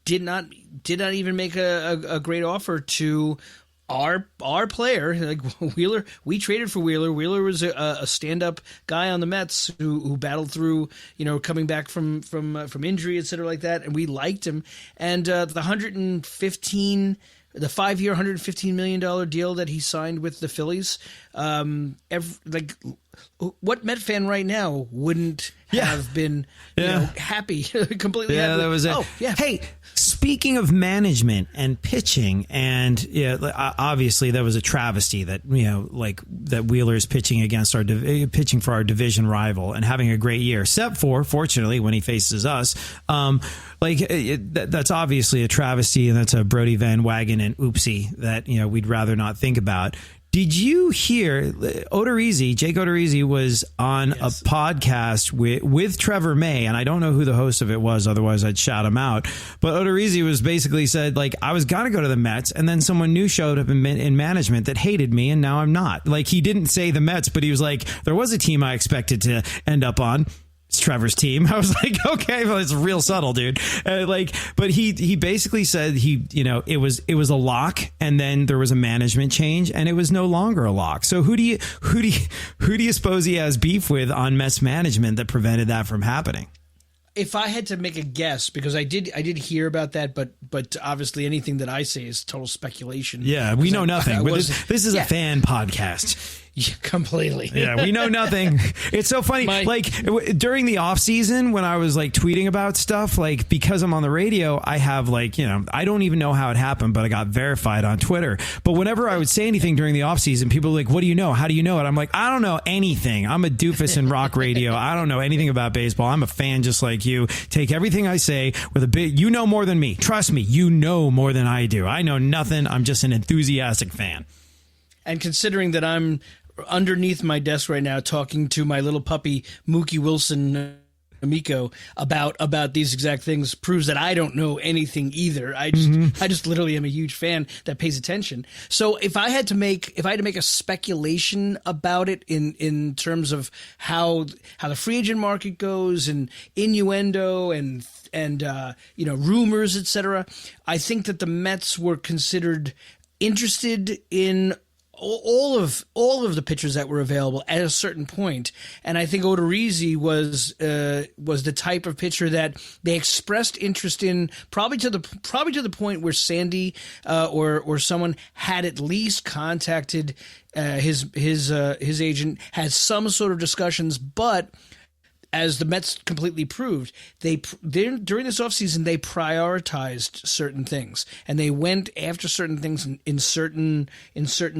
did not even make a great offer to our player, like Wheeler. We traded for Wheeler. Wheeler was a stand-up guy on the Mets who battled through, coming back from injury, et cetera, like that. And we liked him. And the 5-year, $115 million deal that he signed with the Phillies, what Met fan right now wouldn't have been happy, completely happy? That was it. Oh, yeah. Hey, speaking of management and pitching, and obviously that was a travesty that that Wheeler's pitching against pitching for our division rival and having a great year, except for fortunately when he faces us. That's obviously a travesty, and that's a Brody Van Wagen and oopsie that we'd rather not think about. Did you hear Jake Odorizzi was on a podcast with Trevor May, and I don't know who the host of it was, otherwise I'd shout him out. But Odorizzi was basically said, like, I was going to go to the Mets, and then someone new showed up in management that hated me, and now I'm not. Like, he didn't say the Mets, but he was like, there was a team I expected to end up on. It's Trevor's team. I was like, okay, well, it's real subtle, dude. But he basically said it was a lock, and then there was a management change, and it was no longer a lock. So who do you suppose he has beef with on Mets management that prevented that from happening? If I had to make a guess, because I did hear about that, but obviously anything that I say is total speculation. Yeah, we know nothing. This is a fan podcast. Yeah, completely. Yeah, we know nothing. It's so funny. During the off season, when I was like tweeting about stuff, like, because I'm on the radio, I have I don't even know how it happened, but I got verified on Twitter. But whenever I would say anything during the off season, people were like, what do you know? How do you know it? I'm like, I don't know anything. I'm a doofus in rock radio. I don't know anything about baseball. I'm a fan just like you. Take everything I say with a bit. You know more than me. Trust me. You know more than I do. I know nothing. I'm just an enthusiastic fan. And considering that I'm underneath my desk right now talking to my little puppy Mookie Wilson Amico about these exact things, proves that I don't know anything either. I just literally am a huge fan that pays attention. So if I had to make a speculation about it in terms of how the free agent market goes, and innuendo and rumors, etc., I think that the Mets were considered interested in all of the pitchers that were available at a certain point, and I think Odorizzi was the type of pitcher that they expressed interest in, probably to the point where Sandy or someone had at least contacted his agent, had some sort of discussions, but as the Mets completely proved, during this offseason, they prioritized certain things, and they went after certain things in certain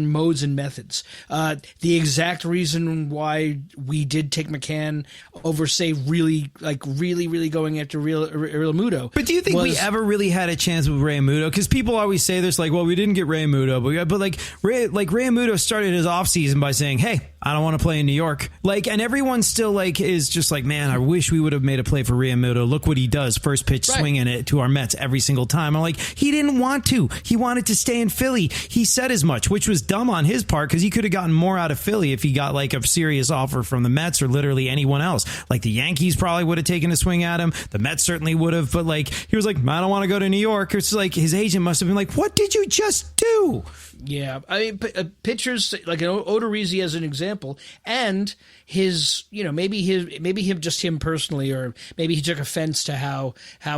modes and methods. The exact reason why we did take McCann over, say, really going after Realmuto. But do you think we ever really had a chance with Realmuto? Because people always say this, like, well, we didn't get Realmuto, but Realmuto started his offseason by saying, hey, I don't want to play in New York. And everyone still is just like, man, I wish we would have made a play for Realmuto. Look what he does. First pitch swinging it to our Mets every single time. I'm like, he didn't want to. He wanted to stay in Philly. He said as much, which was dumb on his part, because he could have gotten more out of Philly if he got a serious offer from the Mets or literally anyone else. The Yankees probably would have taken a swing at him. The Mets certainly would have. But he was like, I don't want to go to New York. It's his agent must have been like, what did you just do? Yeah, I mean, pitchers like Odorizzi as an example, and his, maybe him personally, or maybe he took offense to how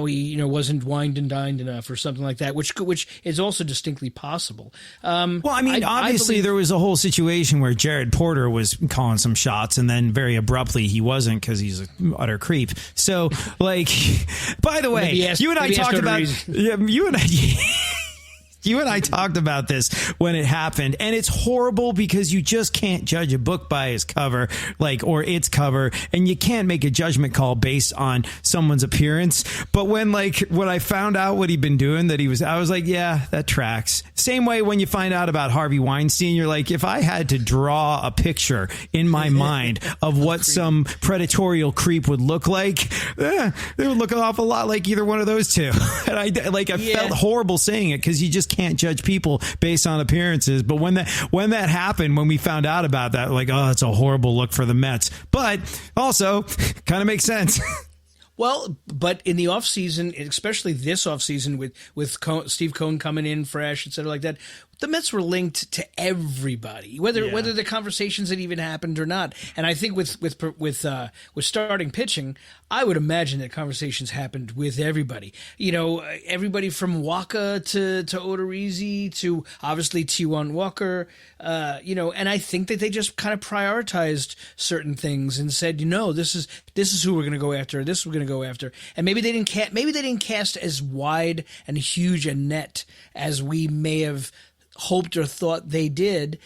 he wasn't wined and dined enough or something like that, which is also distinctly possible. Well, I mean, obviously there was a whole situation where Jared Porter was calling some shots, and then very abruptly he wasn't, because he's an utter creep. So, by the way, you and I talked about You and I talked about this when it happened, and it's horrible because you just can't judge a book by its cover, or its cover, and you can't make a judgment call based on someone's appearance. But when I found out what he'd been doing, I was like, yeah, that tracks. Same way when you find out about Harvey Weinstein, you're like, if I had to draw a picture in my mind of what some predatorial creep would look like, they would look an awful lot like either one of those two. And I felt horrible saying it, because you just can't judge people based on appearances. But when that happened, when we found out about that, it's a horrible look for the Mets. But also kind of makes sense. Well, but in the offseason, especially this offseason with Steve Cohen coming in fresh, et cetera, like that, the Mets were linked to everybody, whether the conversations had even happened or not. And I think with starting pitching, I would imagine that conversations happened with everybody. Everybody from Waka to Odorizzi to obviously T1 Walker. And I think that they just kind of prioritized certain things and said, this is who we're going to go after. This we're going to go after. And maybe they didn't cast as wide and huge a net as we may have hoped or thought they did,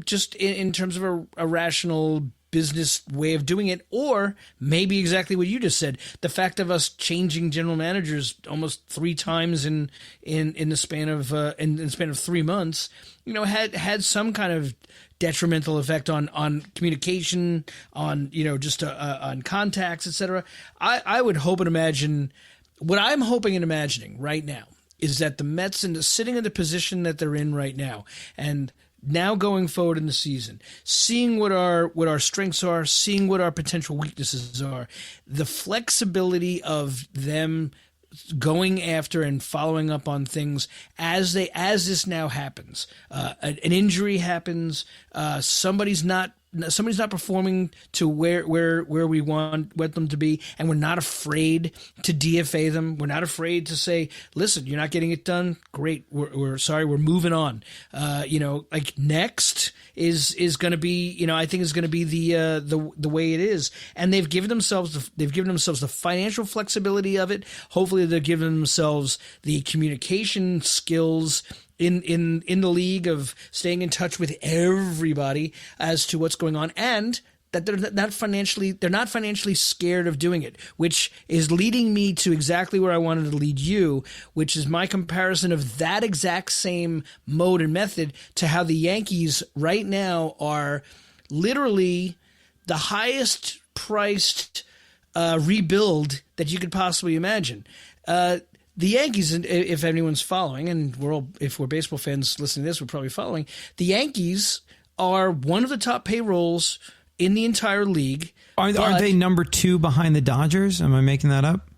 just in terms of a rational business way of doing it, or maybe exactly what you just said, the fact of us changing general managers almost 3 times in the span of in the span of 3 months, had some kind of detrimental effect on communication, on just on contacts, etc. I would hope and imagine, what I'm hoping and imagining right now is that the Mets, sitting in the position that they're in right now, and now going forward in the season, seeing what our strengths are, seeing what our potential weaknesses are, the flexibility of them going after and following up on things as this now happens. An injury happens. Somebody's not performing to where we want them to be, and we're not afraid to DFA them. We're not afraid to say, listen, you're not getting it done. Great. We're sorry. We're moving on. Like next is going to be, I think is going to be the way it is. And they've given themselves the financial flexibility of it. Hopefully they've given themselves the communication skills in the league of staying in touch with everybody as to what's going on, and that they're not financially scared of doing it, which is leading me to exactly where I wanted to lead you, which is my comparison of that exact same mode and method to how the Yankees right now are literally the highest priced rebuild that you could possibly imagine. The Yankees, if anyone's following, and if we're baseball fans listening to this, we're probably following, the Yankees are one of the top payrolls in the entire league. Aren't they number 2 behind the Dodgers? Am I making that up?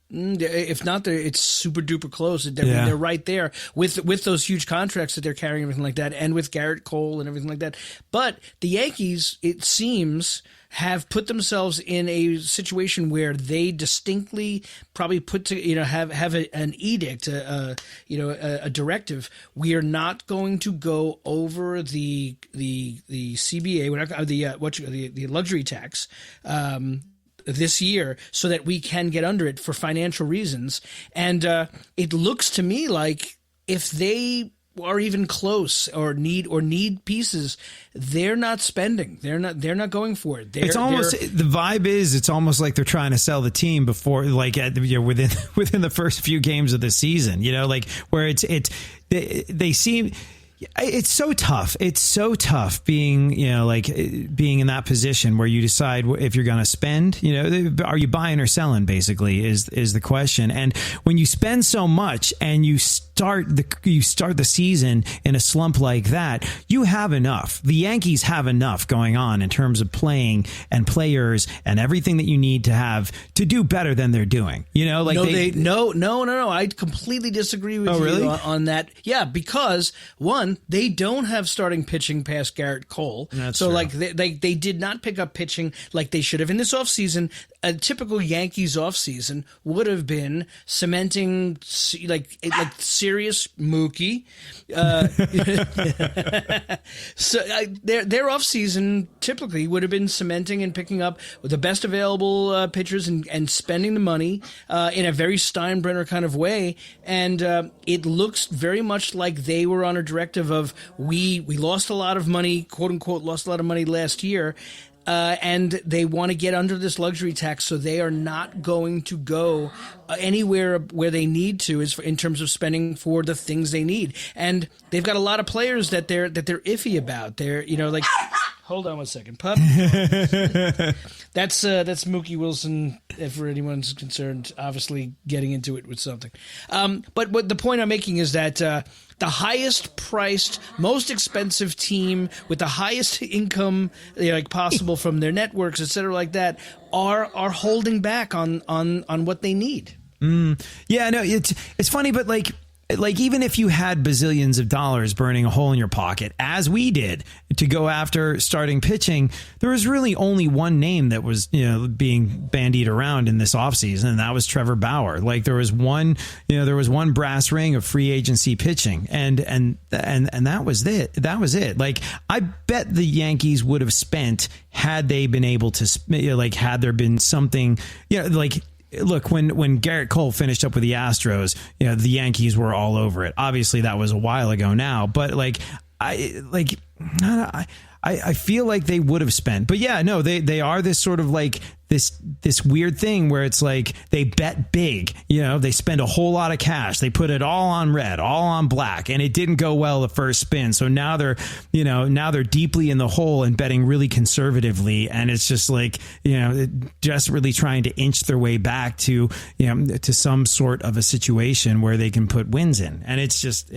If not, it's super duper close. They're right there with those huge contracts that they're carrying, everything like that, and with Garrett Cole and everything like that. But the Yankees, it seems, have put themselves in a situation where they distinctly probably have an edict, a directive. We are not going to go over the CBA, we're not the luxury tax. This year, so that we can get under it for financial reasons. And it looks to me like if they are even close or need pieces, they're not spending. They're not going for it. The vibe is it's almost like they're trying to sell the team before, like within the first few games of the season. Like where they seem. It's so tough. It's so tough being, being in that position where you decide if you're going to spend, are you buying or selling, basically is the question. And when you spend so much and you start the season in a slump like that, you have enough. The Yankees have enough going on in terms of playing and players and everything that you need to have to do better than they're doing. No. I completely disagree with you on that. Yeah, because one, they don't have starting pitching past Garrett Cole. That's so true. Like they did not pick up pitching like they should have in this offseason. A typical Yankees offseason would have been cementing like serious Mookie. So their offseason typically would have been cementing and picking up the best available pitchers and spending the money in a very Steinbrenner kind of way. And it looks very much like they were on a directive of we lost a lot of money, quote unquote, lost a lot of money last year. And they want to get under this luxury tax, so they are not going to go anywhere where they need to, in terms of spending for the things they need. And they've got a lot of players that they're iffy about. They're like, hold on one second, pup. That's Mookie Wilson. If anyone's concerned, obviously getting into it with something. But what the point I'm making is that. The highest priced, most expensive team with the highest income possible from their networks, et cetera, like that, are holding back on what they need. Yeah, no, it's funny, but like even if you had bazillions of dollars burning a hole in your pocket, as we did, to go after starting pitching, there was really only one name that was, being bandied around in this offseason, and that was Trevor Bauer. Like there was one brass ring of free agency pitching, and that was it. That was it. Like I bet the Yankees would have spent had they been able to, had there been something, Look, when Garrett Cole finished up with the Astros, the Yankees were all over it. Obviously, that was a while ago now, but I feel like they would have spent, but yeah, no, they are this sort of like this weird thing where it's like they bet big, they spend a whole lot of cash. They put it all on red, all on black, and it didn't go well the first spin. So now they're deeply in the hole and betting really conservatively. And it's just like, just really trying to inch their way back to some sort of a situation where they can put wins in. And it's just,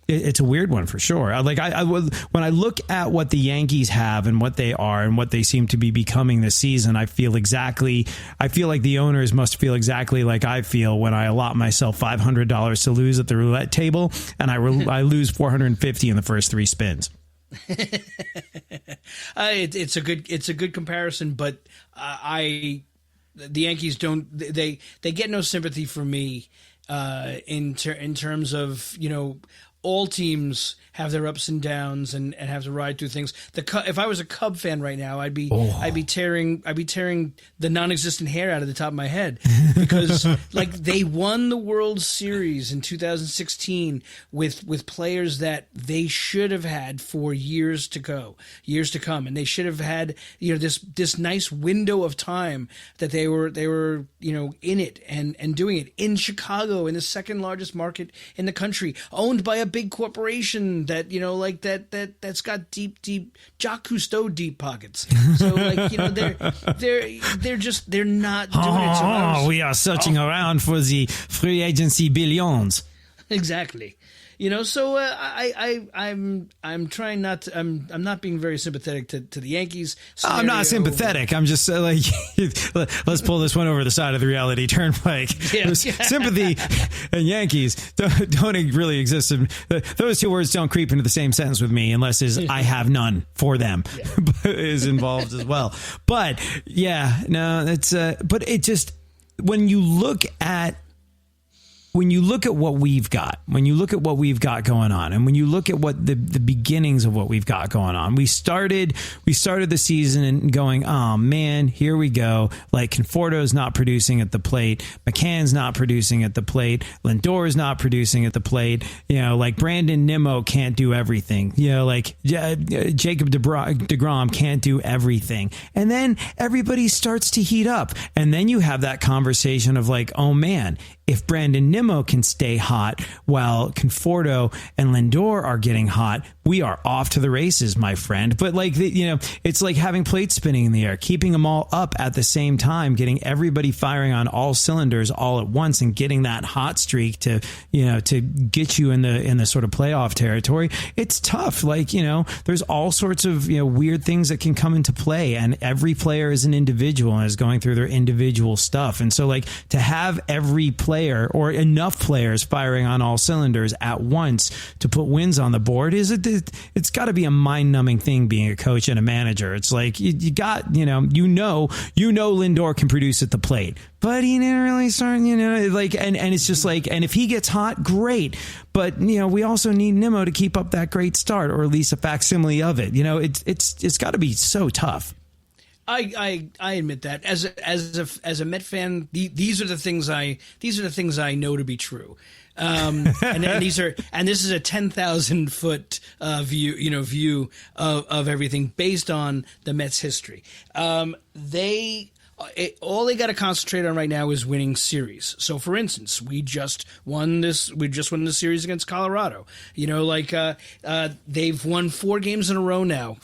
it's a weird one for sure. Like when I look at what the Yankees have and what they are and what they seem to be becoming this season, I feel like the owners must feel exactly like I feel when I allot myself $500 to lose at the roulette table and I lose $450 in the first 3 spins. It's a good comparison, but the Yankees they get no sympathy from me in terms of all teams have their ups and downs and have to ride through things. If I was a Cub fan right now, I'd be tearing the non-existent hair out of the top of my head because like they won the World Series in 2016 with players that they should have had for years to come, and they should have had this nice window of time that they were in it and doing it in Chicago, in the second largest market in the country, owned by a big corporation that that's got deep Jacques Cousteau deep pockets. So like they're not doing it. So we are searching around for the free agency billions. Exactly. So I'm trying not to. I'm not being very sympathetic to the Yankees. I'm not sympathetic. I'm just like, let's pull this one over the side of the reality turnpike. Yeah. Sympathy and Yankees don't really exist. Those two words don't creep into the same sentence with me unless I have none for them is involved as well. But yeah, no, it's but it just when you look at what we've got, going on, and when you look at what the beginnings of what we've got going on, we started the season and going, oh man, here we go. Like Conforto's not producing at the plate, McCann's not producing at the plate, Lindor's not producing at the plate. Like Brandon Nimmo can't do everything. Like Jacob DeGrom can't do everything. And then everybody starts to heat up, and then you have that conversation of like, oh man, if Brandon Nimmo can stay hot while Conforto and Lindor are getting hot, we are off to the races, my friend. But like, it's like having plates spinning in the air, keeping them all up at the same time, getting everybody firing on all cylinders all at once and getting that hot streak to get you in the sort of playoff territory. It's tough. Like, there's all sorts of, weird things that can come into play, and every player is an individual and is going through their individual stuff. And so like to have every player or enough players firing on all cylinders at once to put wins on the board it's got to be a mind-numbing thing being a coach and a manager. It's like you got Lindor can produce at the plate, but he didn't really start, like, and it's just like, and if he gets hot, great, but we also need Nimmo to keep up that great start, or at least a facsimile of it. It's got to be so tough. I admit that as a Met fan, these are the things I know to be true. And this is a 10,000 foot view of everything based on the Mets history. All they got to concentrate on right now is winning series. So, for instance, we just won the series against Colorado. They've won 4 games in a row now.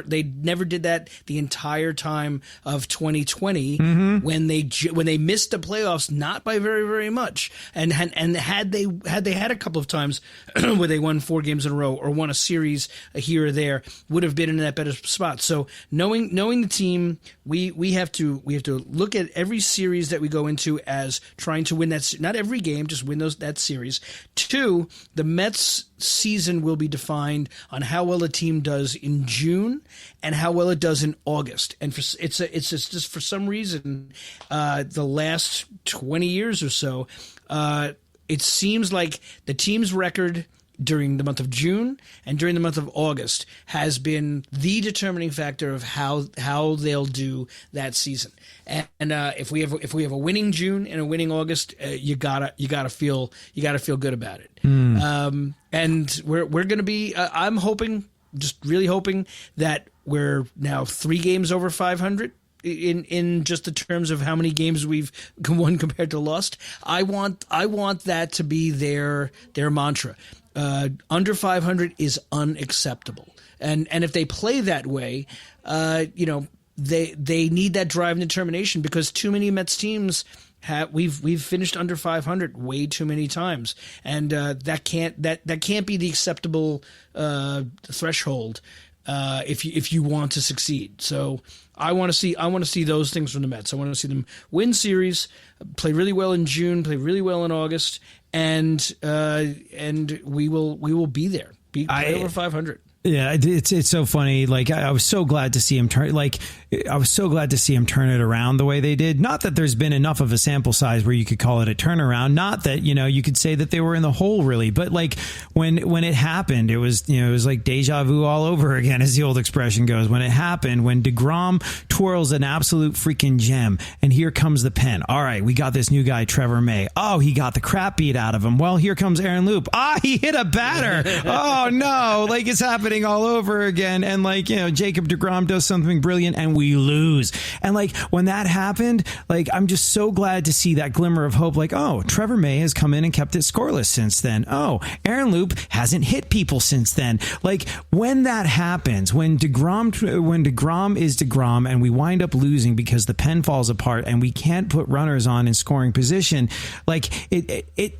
They never did that the entire time of 2020 when they missed the playoffs, not by very, very much. And had they had a couple of times where they won 4 games in a row or won a series here or there, would have been in that better spot. So knowing the team, we have to look at every series that we go into as trying to win that. Not every game, just win that series. 2, the Mets season will be defined on how well a team does in June and how well it does in August. And it's just for some reason, the last 20 years or so, it seems like the team's record during the month of June and during the month of August has been the determining factor of how they'll do that season. And if we have a winning June and a winning August, you gotta feel good about it. And we're going to be. I'm hoping, just really hoping, that we're now 3 games over 500. In just the terms of how many games we've won compared to lost. I want that to be their mantra. Under 500 is unacceptable, and if they play that way, they need that drive and determination, because too many Mets teams we've finished under 500 way too many times, and that can't be the acceptable threshold if you want to succeed. So I want to see those things from the Mets. I want to see them win series, play really well in June, play really well in August, and we will be there. Play over 500. Yeah, it's so funny. Like, I was so glad to see him turn. Like, I was so glad to see him turn it around the way they did. Not that there's been enough of a sample size where you could call it a turnaround. Not that, you could say that they were in the hole really. But like when it happened, it was like deja vu all over again, as the old expression goes. When it happened, when DeGrom twirls an absolute freaking gem, and here comes the pen. All right, we got this new guy, Trevor May. Oh, he got the crap beat out of him. Well, here comes Aaron Loop. He hit a batter. Oh no, like it's happening all over again. And like, Jacob DeGrom does something brilliant and we lose. And like when that happened, like I'm just so glad to see that glimmer of hope. Like, oh, Trevor May has come in and kept it scoreless since then. Oh, Aaron Loop hasn't hit people since then. Like when that happens, when DeGrom is DeGrom and we wind up losing because the pen falls apart and we can't put runners on in scoring position, like it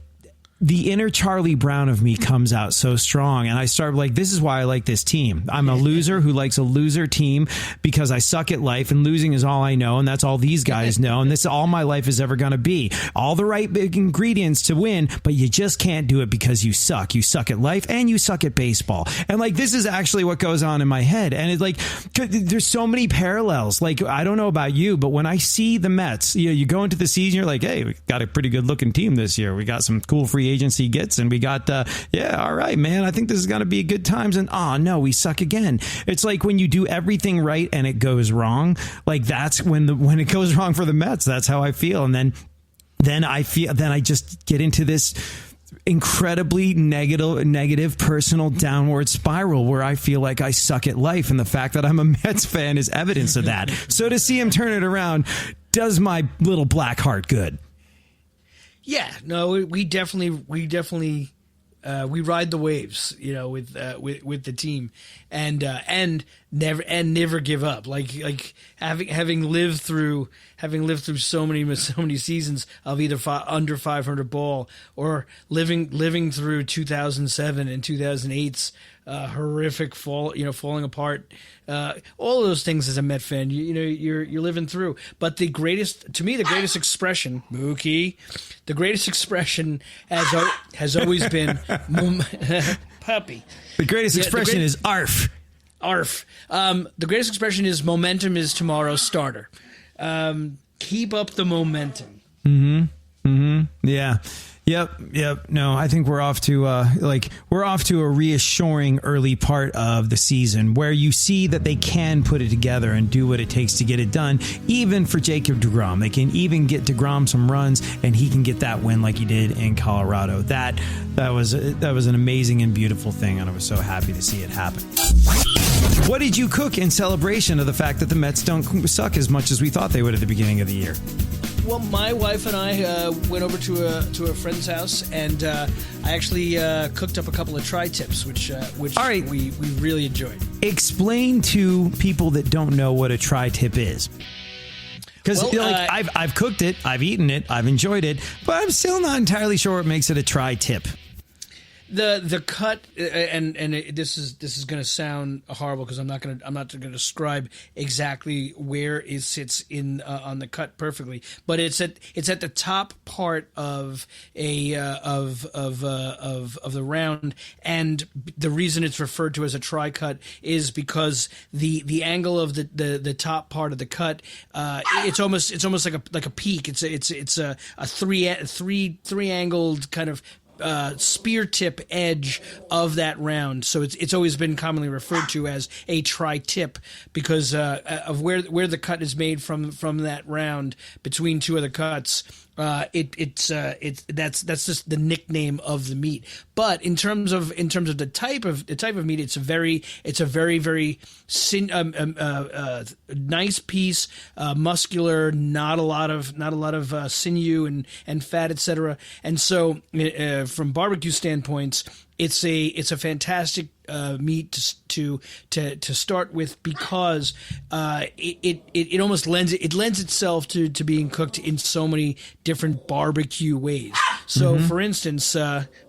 the inner Charlie Brown of me comes out so strong, and I start like, this is why I like this team. I'm a loser who likes a loser team because I suck at life, and losing is all I know, and that's all these guys know, and this is all my life is ever going to be. All the right big ingredients to win, but you just can't do it because you suck. You suck at life and you suck at baseball. And like, this is actually what goes on in my head. And it's like, there's so many parallels. Like, I don't know about you, but when I see the Mets, you go into the season, you're like, hey, we got a pretty good looking team this year. We got some cool free agency gets, and we got all right, man, I think this is going to be good times, and no, we suck again. It's like when you do everything right and it goes wrong, like that's when it goes wrong for the Mets. That's how I feel. And then I just get into this incredibly negative personal downward spiral where I feel like I suck at life, and the fact that I'm a Mets fan is evidence of that. So to see him turn it around does my little black heart good. Yeah, no, we definitely we ride the waves, with the team, and never give up. Like having lived through so many seasons of either under 500 ball, or living through 2007 and 2008's horrific falling apart. All of those things as a Met fan, you're living through. But the greatest expression, Mookie, the greatest expression has always been puppy. The greatest expression is ARF. ARF. The greatest expression is momentum is tomorrow's starter. Keep up the momentum. Yeah. Yep. No, I think we're off to a reassuring early part of the season where you see that they can put it together and do what it takes to get it done. Even for Jacob DeGrom, they can even get DeGrom some runs, and he can get that win like he did in Colorado. That was an amazing and beautiful thing, and I was so happy to see it happen. What did you cook in celebration of the fact that the Mets don't suck as much as we thought they would at the beginning of the year? Well, my wife and I went over to a friend's house, and I actually cooked up a couple of tri-tips, which all right, we really enjoyed. Explain to people that don't know what a tri-tip is. Because I've cooked it, I've eaten it, I've enjoyed it, but I'm still not entirely sure what makes it a tri-tip. The cut, and this is going to sound horrible because I'm not going to describe exactly where it sits in on the cut perfectly, but it's at the top part of of the round, and the reason it's referred to as a tri-cut is because the angle of the top part of the cut, it's almost like a peak. It's a three angled kind of spear tip edge of that round. So it's always been commonly referred to as a tri-tip because of where the cut is made from that round between two other cuts. That's just the nickname of the meat. But in terms of the type of meat, it's a very nice piece, muscular, not a lot of sinew and fat, etc. And so from barbecue standpoints, it's a fantastic meat to start with because it almost lends itself to being cooked in so many different barbecue ways. So, for instance,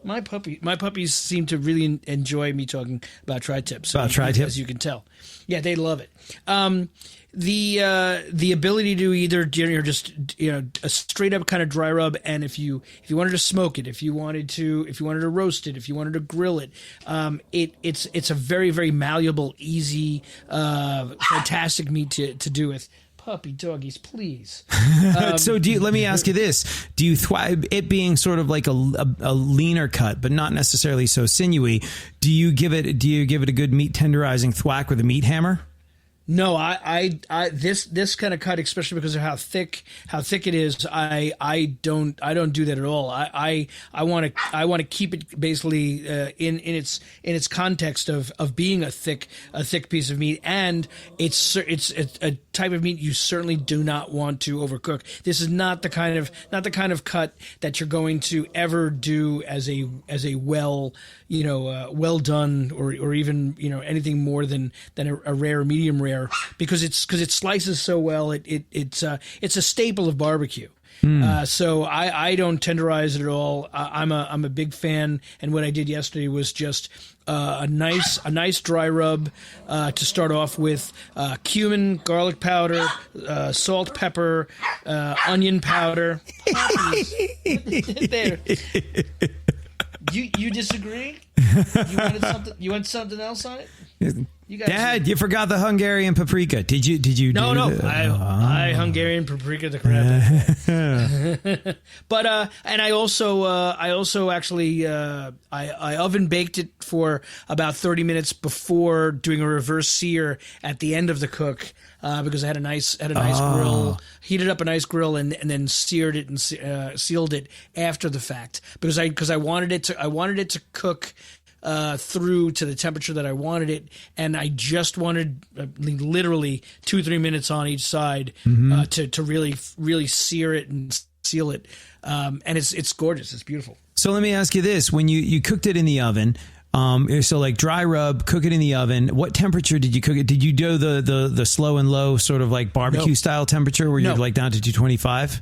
my puppies seem to really enjoy me talking about tri-tips. As you can tell, yeah, they love it. The ability to either just a straight up kind of dry rub, and if you wanted to smoke it, if you wanted to roast it, if you wanted to grill it, it's a very, very malleable, easy, fantastic meat to do with. Puppy doggies, please. So let me ask you this: do you it being sort of like a leaner cut, but not necessarily so sinewy? Do you give it a good meat tenderizing thwack with a meat hammer? No, I this kind of cut, especially because of how thick it is, I don't do that at all. I want to keep it basically in its context of being a thick piece of meat, and it's a type of meat you certainly do not want to overcook. This is not the kind of cut that you're going to ever do as a well done or even anything more than a rare or medium rare, because it slices so well. It's a staple of barbecue. So I don't tenderize it at all. I'm a big fan, and what I did yesterday was just a nice dry rub to start off with, cumin, garlic powder, salt, pepper, onion powder. There. You disagree? You want something else on it? Dad, you forgot the Hungarian paprika. Did you? No. I Hungarian paprika the crap. But and I also actually I oven baked it for about 30 minutes before doing a reverse sear at the end of the cook, because I had a nice grill, heated up a nice grill, and then seared it and sealed it after the fact, because I wanted it to cook through to the temperature that I wanted it, and I just wanted literally 2-3 minutes on each side to really sear it and seal it, and it's gorgeous. It's beautiful. So let me ask you this: when you cooked it in the oven, so like dry rub, cook it in the oven, what temperature did you cook it? Did you do the slow and low sort of like barbecue style temperature where you're like down to 225?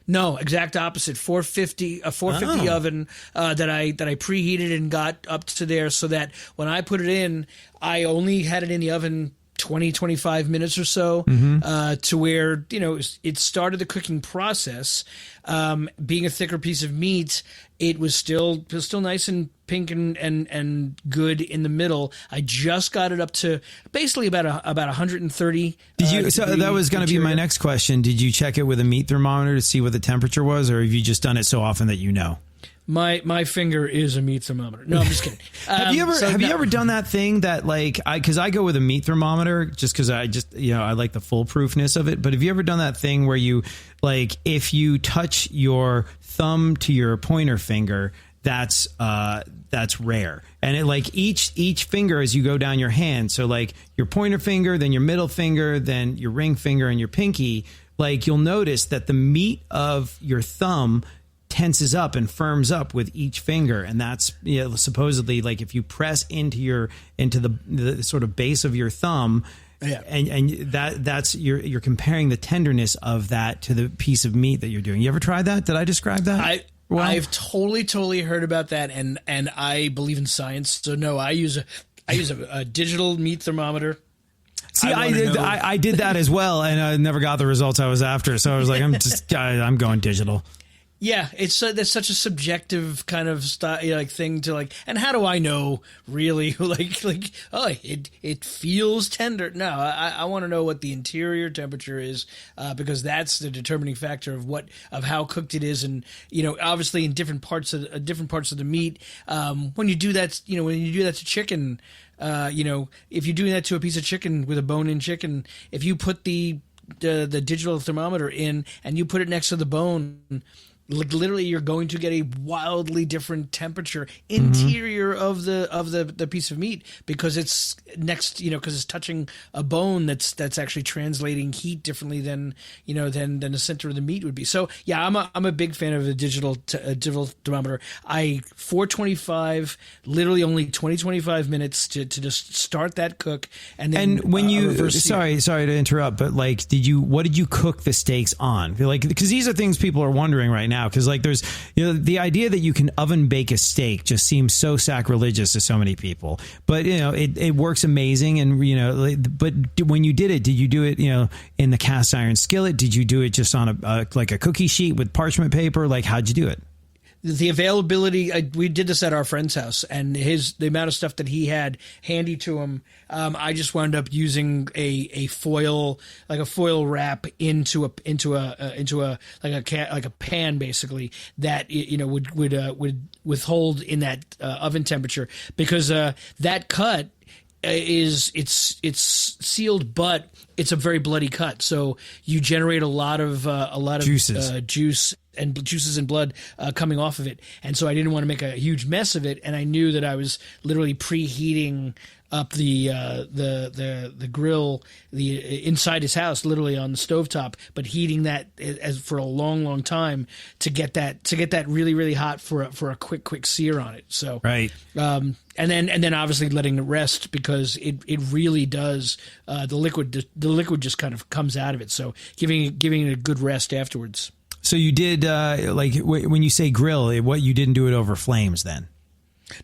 No, exact opposite. 450 oven that I preheated and got up to there, so that when I put it in, I only had it in the oven 20-25 minutes or so, to where it started the cooking process. Being a thicker piece of meat, it was still nice and pink and good in the middle. I just got it up to basically about 130. Did you? So that was going to be my next question. Did you check it with a meat thermometer to see what the temperature was, or have you just done it so often that you know? My finger is a meat thermometer. No, I'm just kidding. Have you ever done that thing that because I go with a meat thermometer just because I like the foolproofness of it. But have you ever done that thing where you if you touch your thumb to your pointer finger, that's rare, and it each finger as you go down your hand. So your pointer finger, then your middle finger, then your ring finger, and your pinky. You'll notice that the meat of your thumb tenses up and firms up with each finger, and that's supposedly if you press into the sort of base of your thumb, and that's you're comparing the tenderness of that to the piece of meat that you're doing. You ever tried that? Did I describe that? I've totally heard about that, and I believe in science, so no, I use a digital meat thermometer. See, I did that as well, and I never got the results I was after. So I was like, I'm going digital. Yeah, that's such a subjective kind of thing to like. And how do I know really? Oh, it feels tender. No, I want to know what the interior temperature is, because that's the determining factor of how cooked it is. And obviously in different parts of the meat. When you do that, to chicken, if you're doing that to a piece of chicken with a bone-in chicken, if you put the digital thermometer in and you put it next to the bone, literally you're going to get a wildly different temperature interior of the piece of meat, because it's next, because it's touching a bone that's actually translating heat differently than the center of the meat would be. So yeah, I'm a big fan of the digital thermometer. 425, literally only 25 minutes to just start that cook, and then when you sorry to interrupt, but like what did you cook the steaks on? Like, because these are things people are wondering right now. Because like there's the idea that you can oven bake a steak just seems so sacrilegious to so many people, but it works amazing. And but when you did you do it in the cast iron skillet? Did you do it just on a cookie sheet with parchment paper? Like, how'd you do it? The availability, we did this at our friend's house, and the amount of stuff that he had handy to him, I just wound up using a foil wrap into a pan, basically, that would withhold in that oven temperature, because that cut it's sealed, but it's a very bloody cut, so you generate a lot of juices and blood coming off of it. And so I didn't want to make a huge mess of it, and I knew that I was literally preheating up the grill, the inside his house, literally on the stovetop, but heating that for a long time to get that really, really hot for a quick sear on it. So right. And then obviously letting it rest, because it really does, the liquid just kind of comes out of it. So giving it a good rest afterwards. So you did when you say grill, what, you didn't do it over flames then?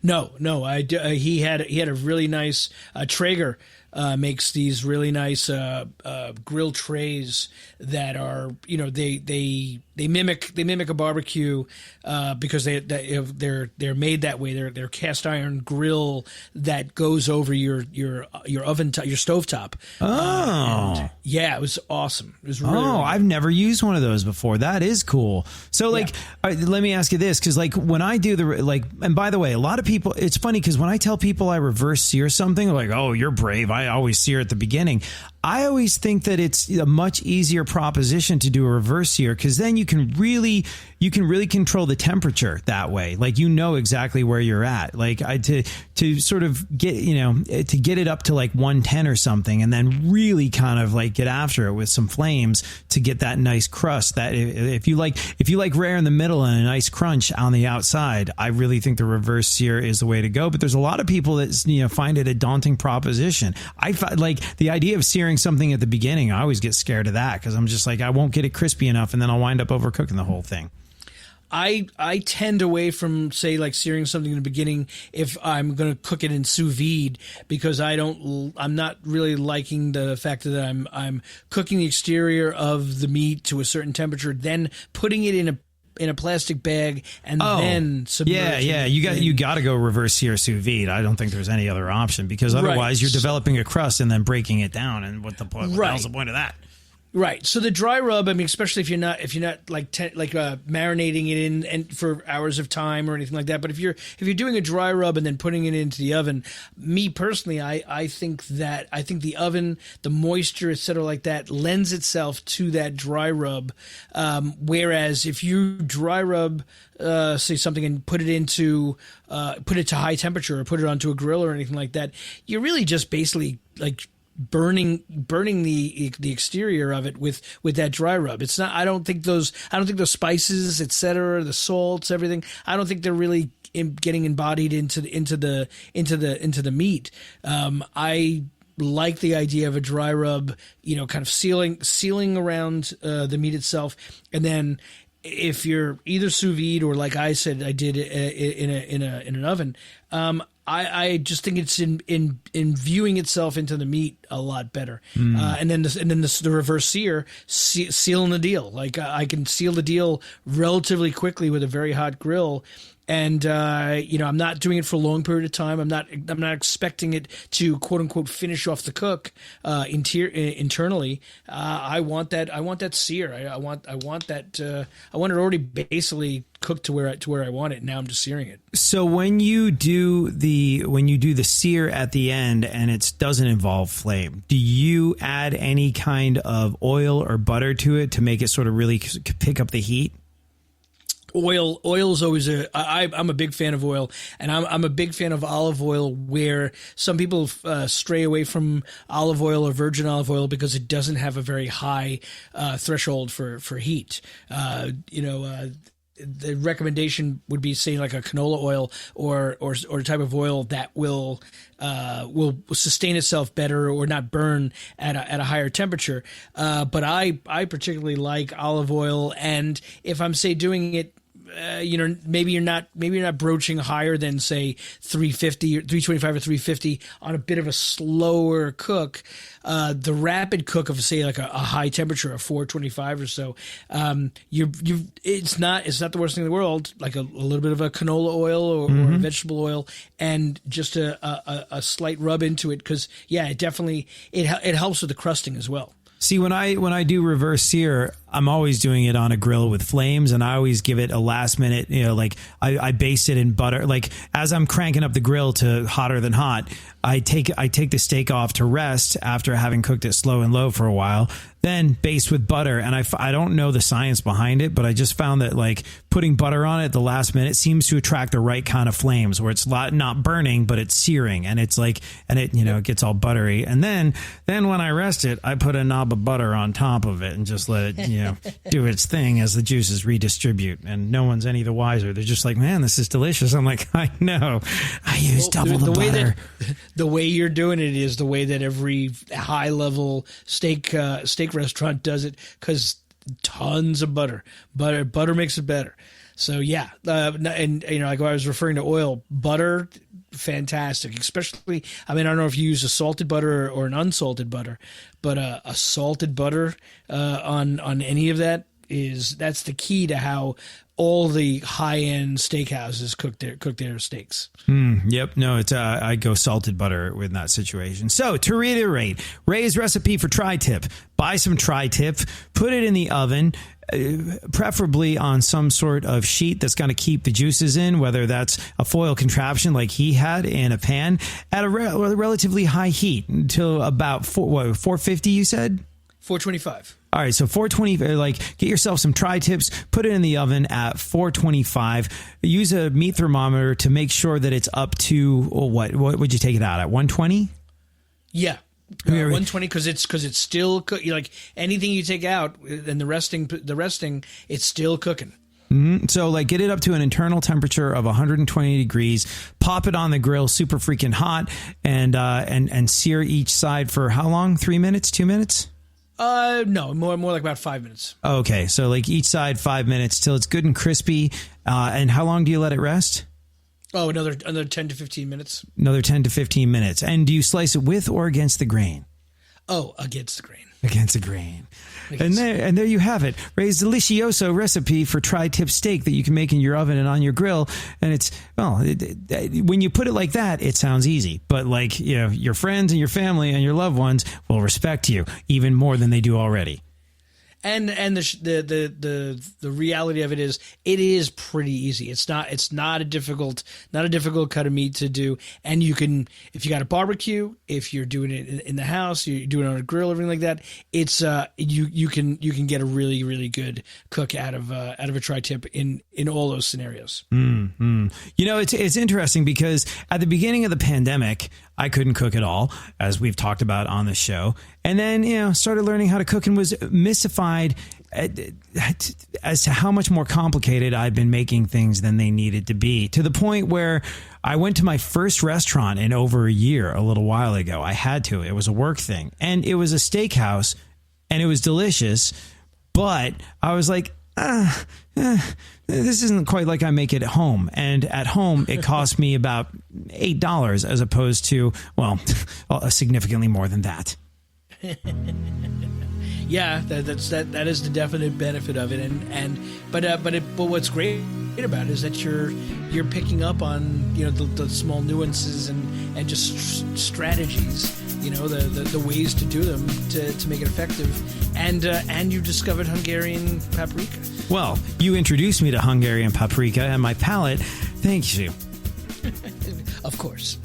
No. He had a really nice Traeger makes these really nice grill trays that are they mimic a barbecue because they're made that way. They're cast iron grill that goes over your oven your stovetop. Oh, yeah, it was awesome. It was really I've never used one of those before. That is cool. So let me ask you this, because when I do and by the way, a lot of people, it's funny because when I tell people I reverse sear something, they're like, oh, you're brave. I always sear at the beginning. I always think that it's a much easier proposition to do a reverse sear, because then you can really control the temperature that way. Like, exactly where you're at. Like, to sort of get to get it up to like 110 or something, and then really kind of like get after it with some flames to get that nice crust. That if you like rare in the middle and a nice crunch on the outside, I really think the reverse sear is the way to go. But there's a lot of people that find it a daunting proposition. I find like the idea of searing something at the beginning, I always get scared of that, because I'm just like, I won't get it crispy enough, and then I'll wind up overcooking the whole thing. I tend away from, say, like searing something in the beginning if I'm going to cook it in sous vide, because I'm not really liking the fact that I'm cooking the exterior of the meat to a certain temperature, then putting it in a plastic bag and then submerging. Yeah. You got to go reverse sear sous vide. I don't think there's any other option, because otherwise you're developing a crust and then breaking it down. And what the hell's the point of that? Right. So the dry rub, I mean, especially if you're not marinating it in and for hours of time or anything like that. But if you're doing a dry rub and then putting it into the oven, me personally, I think the oven, the moisture, etc., like that, lends itself to that dry rub. Whereas if you dry rub, say something, and put it to high temperature or put it onto a grill or anything like that, you're really just basically like burning the exterior of it with that dry rub. It's not. I don't think those spices, etc., the salts, everything, I don't think they're really getting embodied into the meat. I like the idea of a dry rub, kind of sealing around the meat itself, and then if you're either sous vide or, like I said, I did in an oven. I just think it's in viewing itself into the meat a lot better. And then the reverse sear, sealing the deal. Like I can seal the deal relatively quickly with a very hot grill. And I'm not doing it for a long period of time. I'm not expecting it to quote unquote finish off the cook internally. I want that sear. I want that. I want it already basically cooked to where I want it. Now I'm just searing it. So when you do the sear at the end and it doesn't involve flame, do you add any kind of oil or butter to it to make it sort of really pick up the heat? Oil is always I'm a big fan of oil, and I'm a big fan of olive oil, where some people stray away from olive oil or virgin olive oil because it doesn't have a very high threshold for heat. The recommendation would be, say, like a canola oil or a type of oil that will sustain itself better or not burn at a higher temperature. But I particularly like olive oil, and if I'm, say, doing it, maybe you're not broaching higher than, say, 350 or 325 or 350 on a bit of a slower cook. The rapid cook of, say, like a high temperature of 425 or so, it's not the worst thing in the world. Like a little bit of a canola oil or a vegetable oil, and just a slight rub into it, because it definitely it helps with the crusting as well. See, when I do reverse sear, I'm always doing it on a grill with flames, and I always give it a last minute, like I baste it in butter. Like as I'm cranking up the grill to hotter than hot, I take the steak off to rest after having cooked it slow and low for a while, then baste with butter. And I don't know the science behind it, but I just found that like putting butter on it at the last minute seems to attract the right kind of flames, where it's not burning, but it's searing, and it's like, and it, it gets all buttery. And then when I rest it, I put a knob of butter on top of it and just let it, do its thing as the juices redistribute, and no one's any the wiser. They're just like, man, this is delicious. I'm like, I know, I use double the butter. The way you're doing it is the way that every high level steak restaurant does it, because tons of butter makes it better. So like I was referring to oil, butter, fantastic. Especially, I mean, I don't know if you use a salted butter or an unsalted butter, but a salted butter on any of that's the key to how all the high-end steakhouses cook their steaks. Yep. No, it's I go salted butter in that situation. So to reiterate, Ray's recipe for tri-tip: buy some tri-tip, put it in the oven, preferably on some sort of sheet that's going to keep the juices in, whether that's a foil contraption like he had in a pan, at a relatively high heat until about 450, you said? 425. All right, so 420, like get yourself some tri-tips, put it in the oven at 425. Use a meat thermometer to make sure that it's up to, what would you take it out at, 120? Yeah. 120, because it's still like anything you take out and the resting, it's still cooking. So like get it up to an internal temperature of 120 degrees, pop it on the grill super freaking hot, and sear each side for how long? 3 minutes, 2 minutes? No, more like about 5 minutes. Okay, so like each side 5 minutes till it's good and crispy. And how long do you let it rest? Oh, another 10 to 15 minutes. Another 10 to 15 minutes. And do you slice it with or against the grain? Oh, against the grain. Against Against the grain. And there you have it. Ray's delicioso recipe for tri-tip steak that you can make in your oven and on your grill. And it's, when you put it like that, it sounds easy. But like, your friends and your family and your loved ones will respect you even more than they do already. And the reality of it is pretty easy. It's not a difficult cut of meat to do. And you can, if you got a barbecue, if you're doing it in the house, you're doing it on a grill, everything like that. It's you can get a really, really good cook out of a tri-tip in all those scenarios. Mm-hmm. It's interesting because at the beginning of the pandemic, I couldn't cook at all, as we've talked about on the show. And then, started learning how to cook and was mystified as to how much more complicated I've been making things than they needed to be, to the point where I went to my first restaurant in over a year a little while ago. I had to. It was a work thing. And it was a steakhouse, and it was delicious. But I was like, this isn't quite like I make it at home. And at home, it costs me about $8 as opposed to, well, significantly more than that. Yeah, that is the definite benefit of it, but what's great about it is that you're picking up on the small nuances and just strategies, the ways to do them to make it effective, and you discovered Hungarian paprika. Well, you introduced me to Hungarian paprika, and my palate, thank you. Of course.